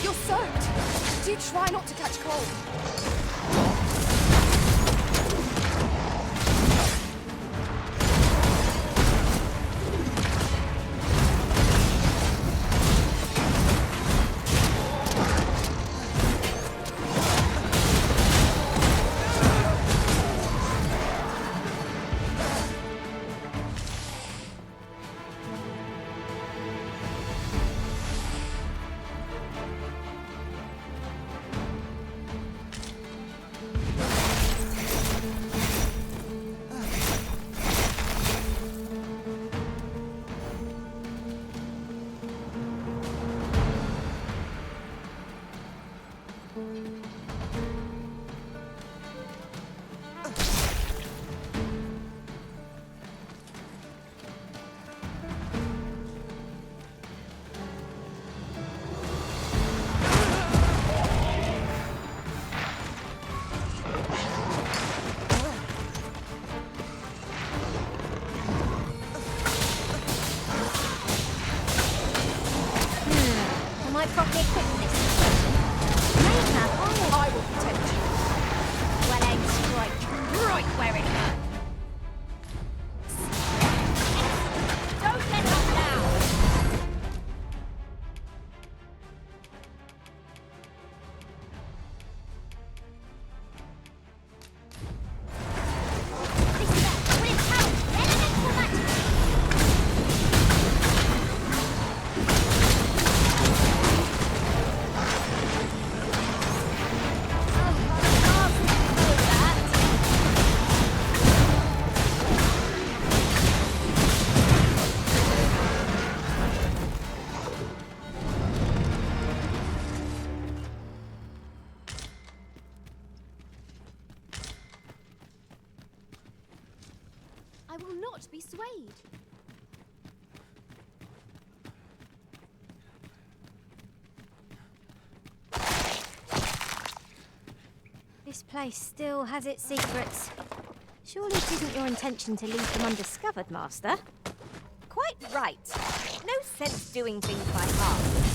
You're soaked! Do try not to catch cold. Am I properly equipped for this situation? Mayhap, I will protect you. well aimed strike, right where it hurt. Don't let us down! I will not be swayed. This place still has its secrets. Surely it isn't your intention to leave them undiscovered, Master? Quite quite right. No sense doing things by half.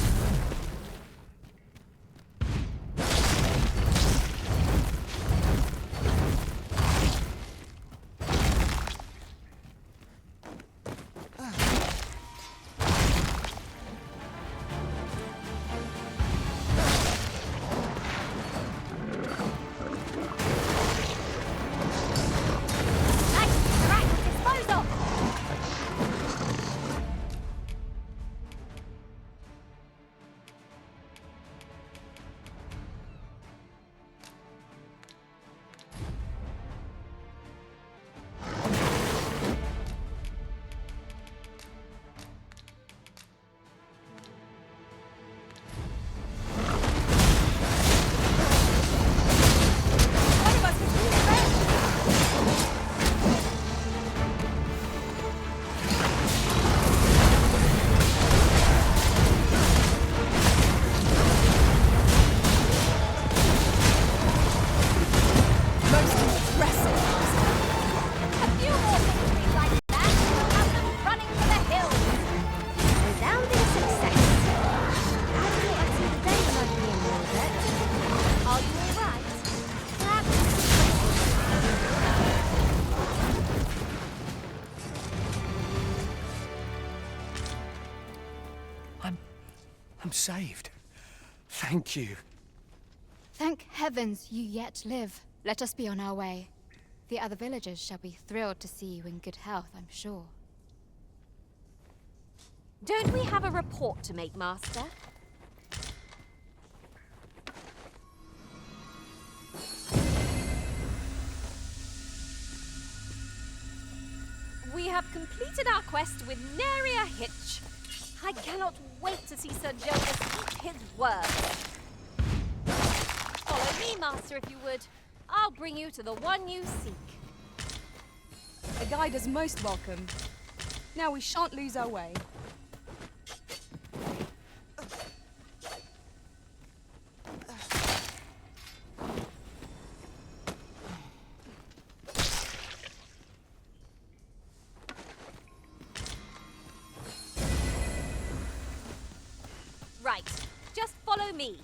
I'm saved. Thank you. Thank heavens you yet live. Let us be on our way. The other villagers shall be thrilled to see you in good health, I'm sure. Don't we have a report to make, Master? We have completed our quest with nary a hitch. I cannot wait to see Sir Jonas keep his word. Follow me, Master, if you would. I'll bring you to the one you seek. A guide is most welcome. Now we shan't lose our way. Right, just follow me.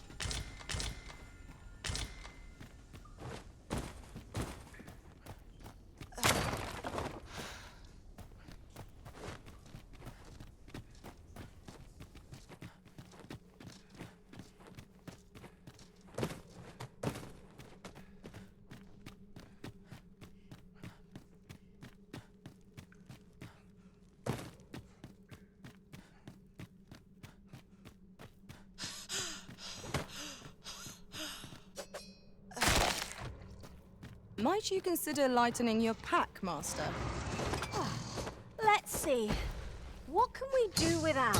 Might you consider lightening your pack, Master? Let's see. What can we do without?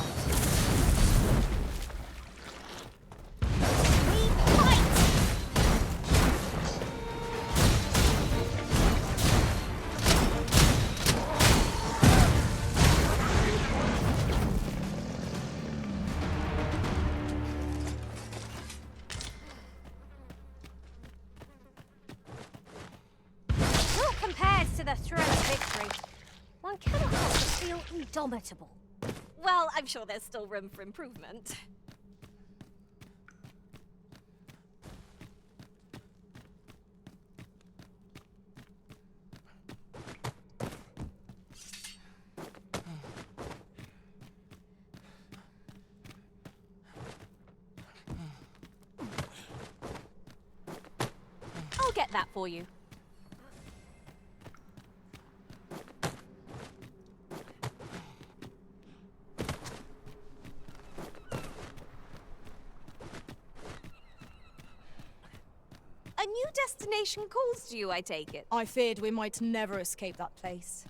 We fight! Compares to the thrill of victory. One cannot help but feel indomitable. Well, I'm sure there's still room for improvement. I'll get that for you. A new destination calls to you, I take it. I feared we might never escape that place.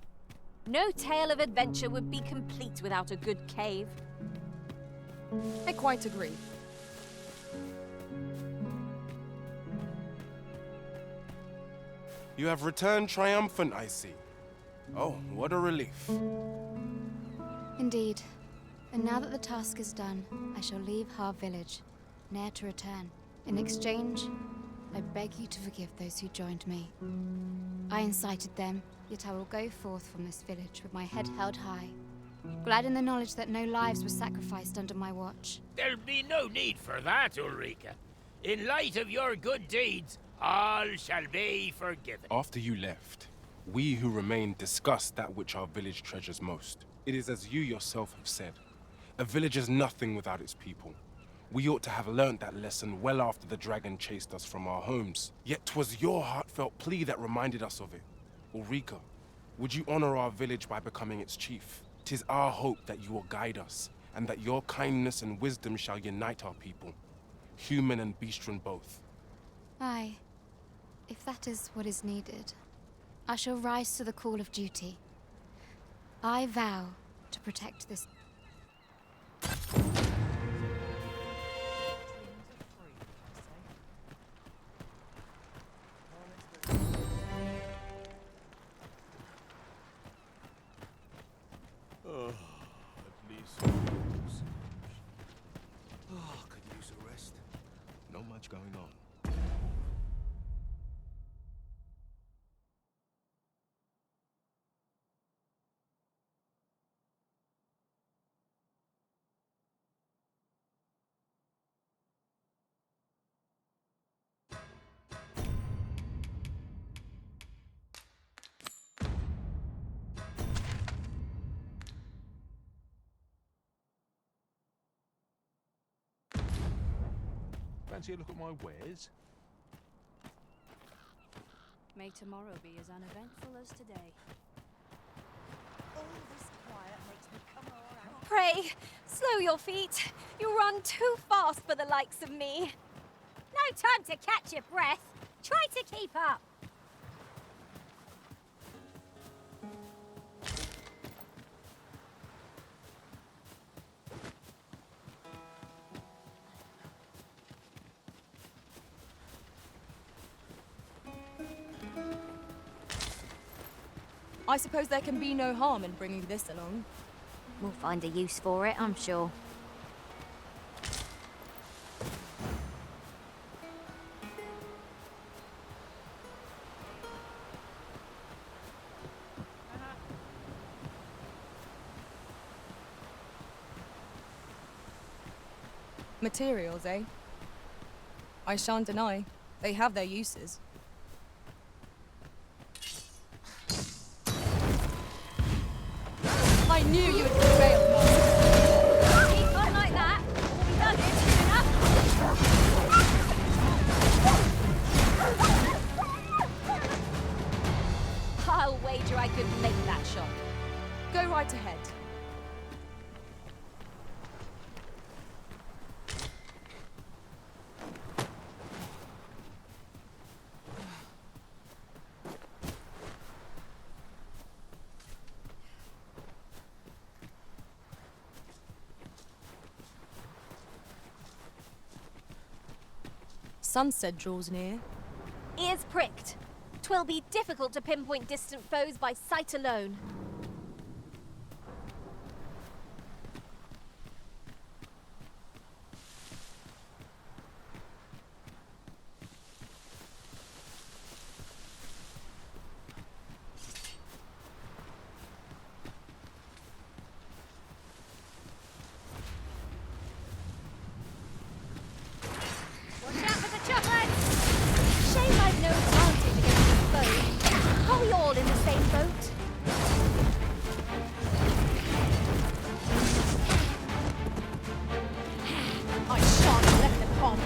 No tale of adventure would be complete without a good cave. I quite agree. You have returned triumphant, I see. Oh, what a relief. Indeed. And now that the task is done, I shall leave Har village, ne'er to return. In exchange, I beg you to forgive those who joined me. I incited them, yet I will go forth from this village with my head held high, Glad in the knowledge that no lives were sacrificed under my watch. There'll be no need for that, Ulrika. In light of your good deeds, all shall be forgiven. After you left, we who remain discussed that which our village treasures most. It is as you yourself have said, a village is nothing without its people. We ought to have learnt that lesson well after the dragon chased us from our homes. Yet 'twas your heartfelt plea that reminded us of it. Ulrika, would you honor our village by becoming its chief? 'Tis our hope that you will guide us, and that your kindness and wisdom shall unite our people, human and beastren both. Aye, if that is what is needed, I shall rise to the call of duty. I vow to protect this. Oh, at least. Oh, could use a rest. Not much going on. Fancy a look at my wares? May tomorrow be as uneventful as today. All this quiet makes me come around. Pray, slow your feet. You run too fast for the likes of me. No time to catch your breath. Try to keep up. I suppose there can be no harm in bringing this along. We'll find a use for it, I'm sure. Materials, eh? I shan't deny. They have their uses. I knew you would prevail, Master. Keep on like that. We'll be done here soon enough. I'll wager I could make that shot. Go right ahead. Sunset draws near. Ears pricked. 'Twill be difficult to pinpoint distant foes by sight alone. Watch out for the chocolates. Shame I've no advantage against this foe. Are we all in the same boat? I shan't let them harm you.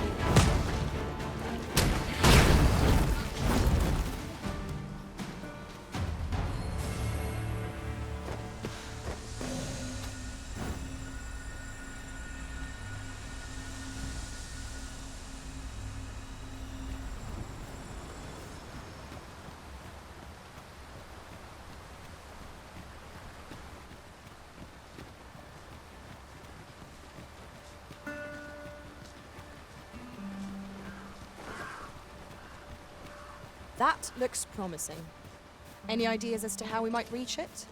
That looks promising. Any ideas as to how we might reach it?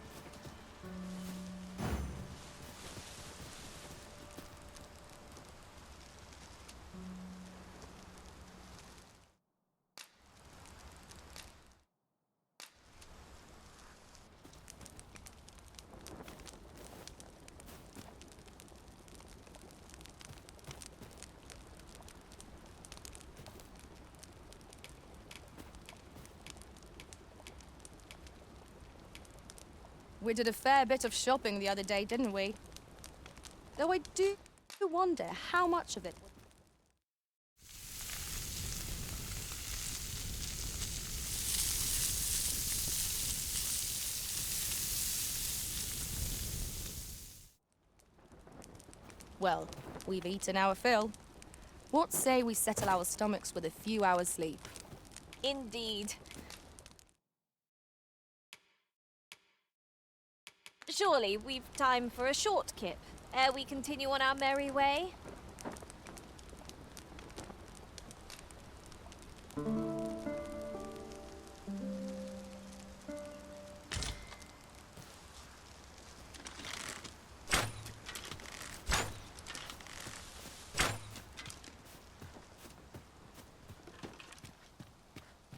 We did a fair bit of shopping the other day, didn't we? Though I do wonder how much of it... Well, we've eaten our fill. What say we settle our stomachs with a few hours' sleep? Indeed. Surely we've time for a short kip, ere we continue on our merry way.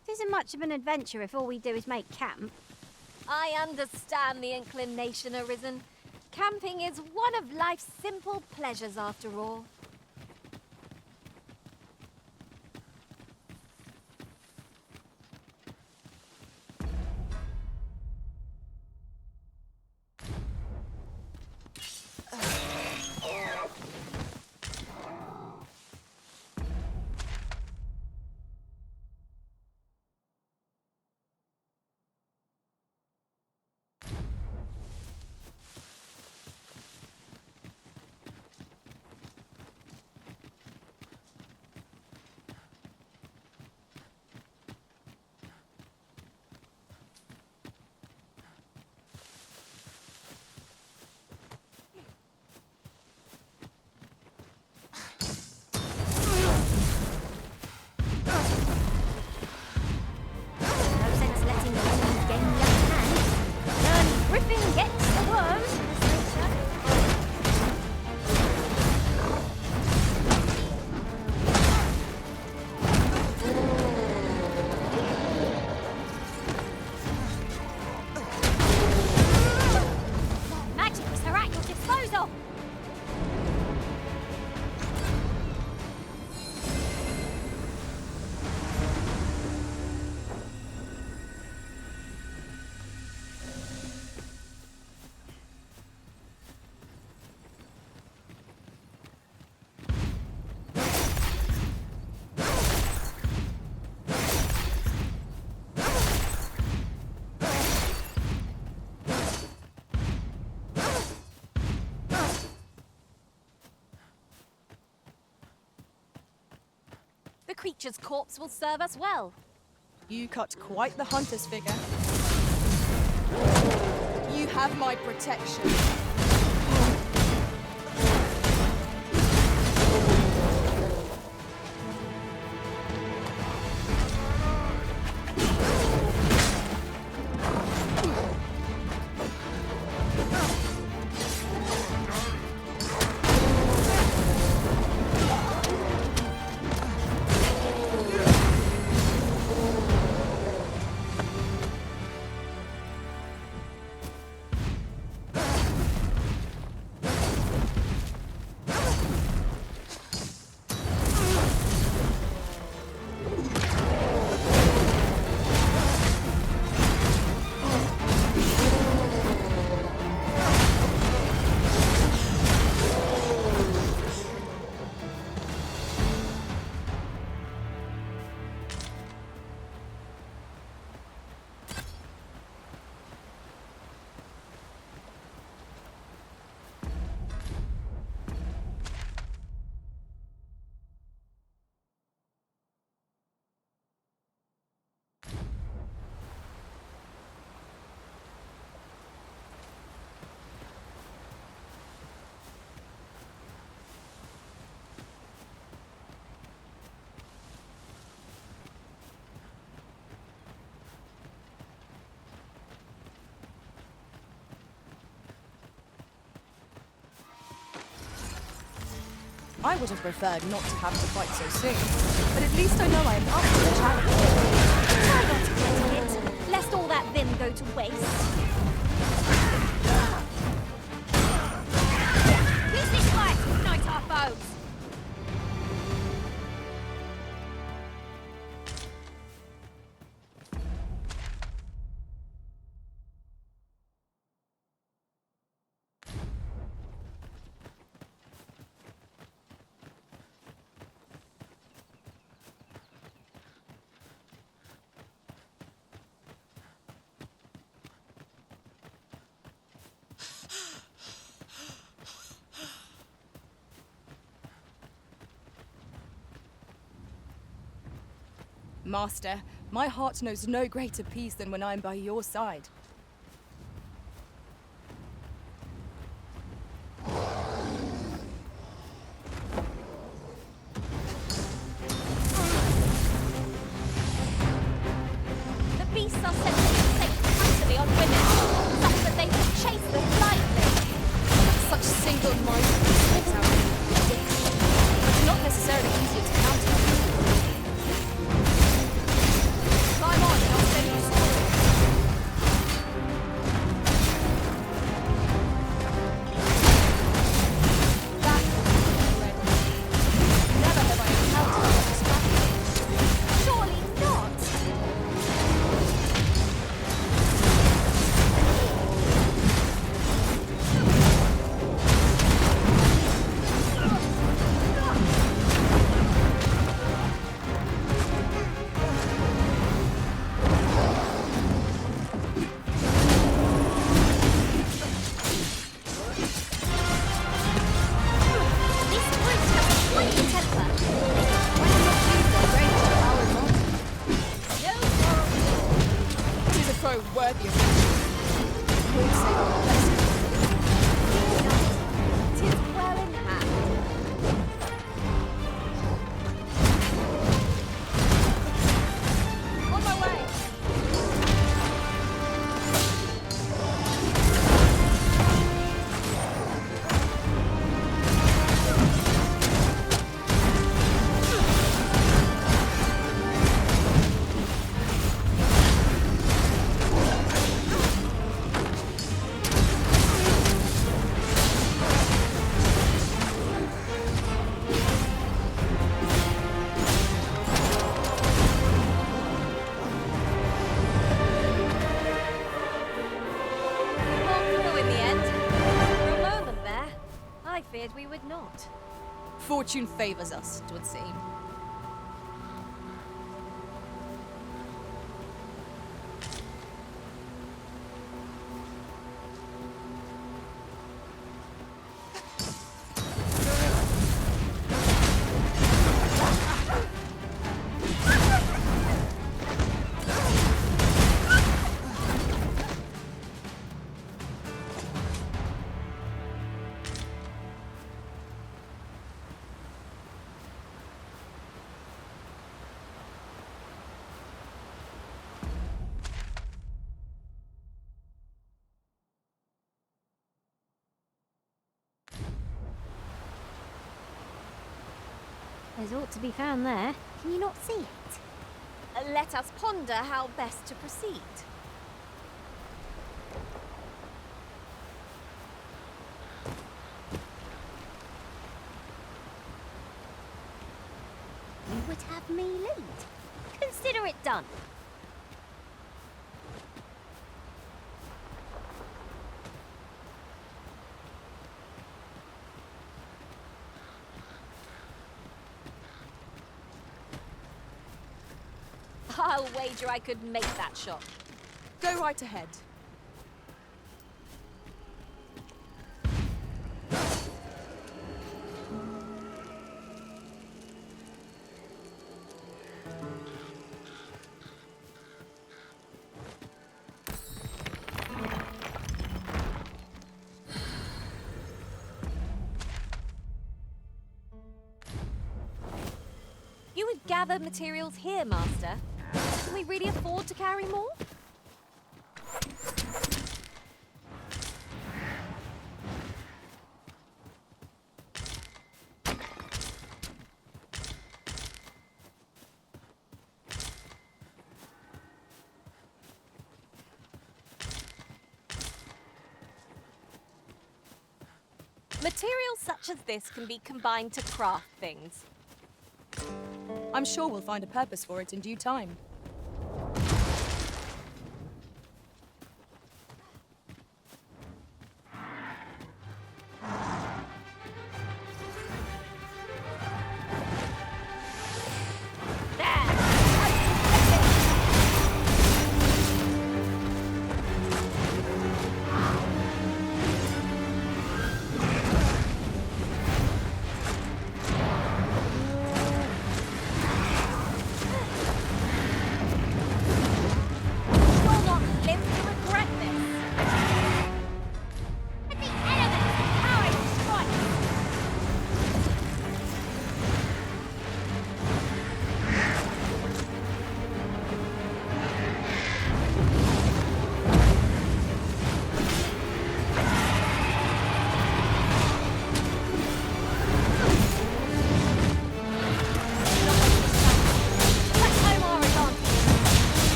It isn't much of an adventure if all we do is make camp. I understand the inclination, Arisen. Camping is one of life's simple pleasures after all. The creature's corpse will serve us well. You cut quite the hunter's figure. You have my protection. I would have preferred not to have to fight so soon, but at least I know I am up to the challenge. Try not to get hit, lest all that vim go to waste. Use this fire to ignite our foes! Master, my heart knows no greater peace than when I'm by your side. The beasts are said to insect brutally on women, such that they will chase them blindly. Such single-minded mistakes out there, but not necessarily easier to counter. Climb on and I'll send you stories. That already. Never have I encountered such strategy. Surely not. This brute has a fiery temper. Why not use their range to our advantage? No more. It is a foe worthy of mention. We'll save our best. Tis well in hand. On my way. Pulled through in the end. For a moment there, I feared we would not. Fortune favors us, it would seem. There's ought to be found there. Can you not see it? Let us ponder how best to proceed. You would have me lead. Consider it done. I'll wager I could make that shot. Go right ahead. You would gather materials here, Master. Can we really afford to carry more? Materials such as this can be combined to craft things. I'm sure we'll find a purpose for it in due time.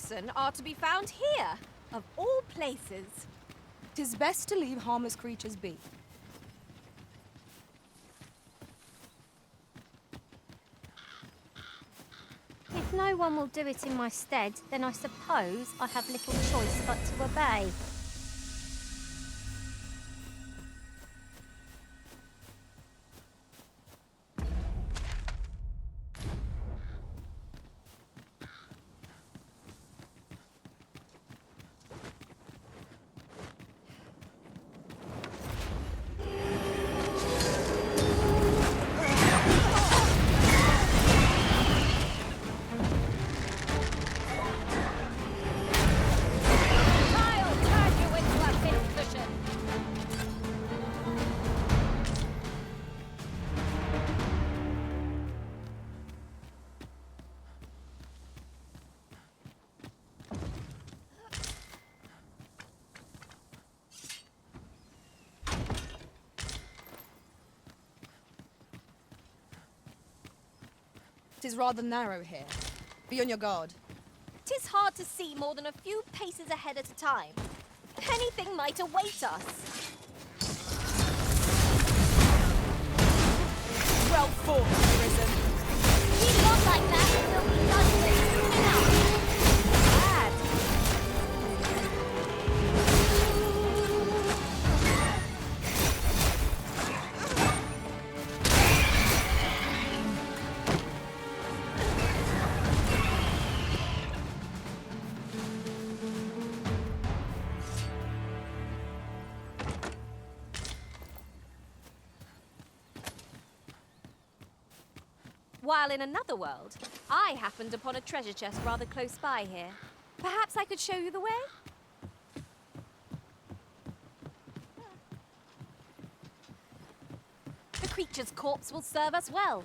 oxen are to be found here, of all places. 'Tis best to leave harmless creatures be. If no one will do it in my stead, then I suppose I have little choice but to obey. I'll turn you into a pincushion. Tis rather narrow here. Be on your guard. 'Tis hard to see more than a few paces ahead at a time. Anything might await us. Well fought, Risen. Keep on like that until we done with. Enough. Bad. While in another world, I happened upon a treasure chest rather close by here. Perhaps I could show you the way? The creature's corpse will serve us well.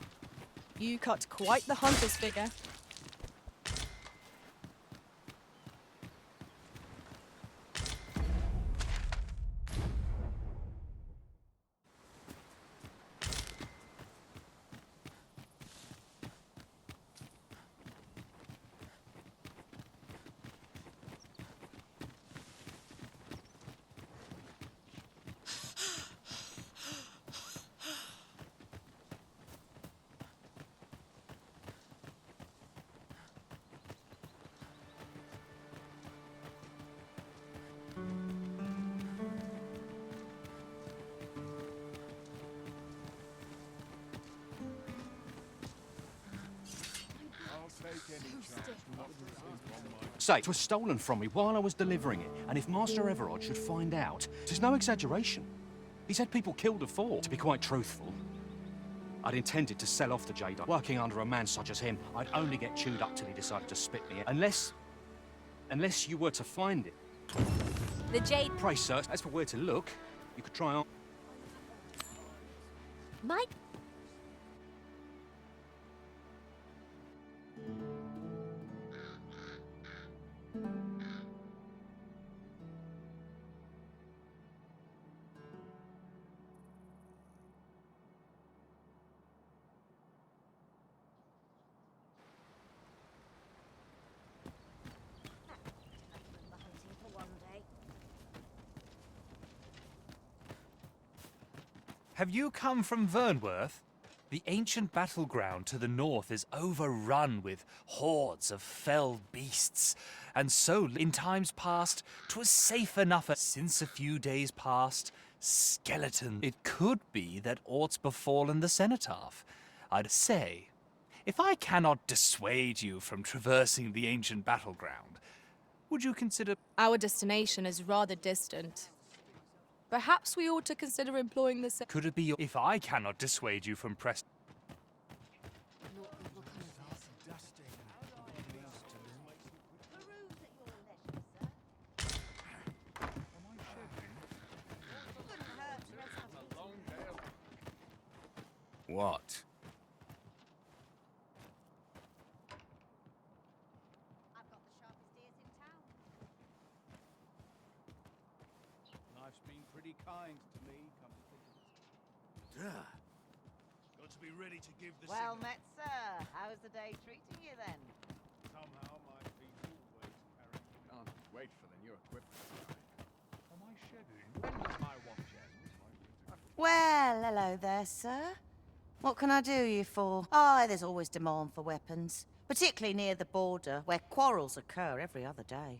You cut quite the hunter's figure. Say, 'twas stolen from me while I was delivering it, and if Master Everard should find out, 'tis no exaggeration. He's had people killed afore. To be quite truthful, I'd intended to sell off the jade. Working under a man such as him, I'd only get chewed up till he decided to spit me. Unless you were to find it. The jade... Pray, sir, as for where to look, you could try on... Might... Have you come from Vernworth? The ancient battleground to the north is overrun with hordes of fell beasts, and so in times past 'twas safe enough. Since a few days past, skeleton. It could be that aught's befallen the cenotaph. I'd say, if I cannot dissuade you from traversing the ancient battleground, would you consider... Our destination is rather distant. Perhaps we ought to consider employing the... Could it be if I cannot dissuade you from press... What? Life's been pretty kind to me, come to think of it. Got to be ready to give the Well signal. met, sir. How's the day treating you then? Somehow my feet all waiting. wait for the new equipment. Am I scheduled? When was my watch end? Well, hello there, sir. What can I do you for? Oh, there's always demand for weapons, particularly near the border, where quarrels occur every other day.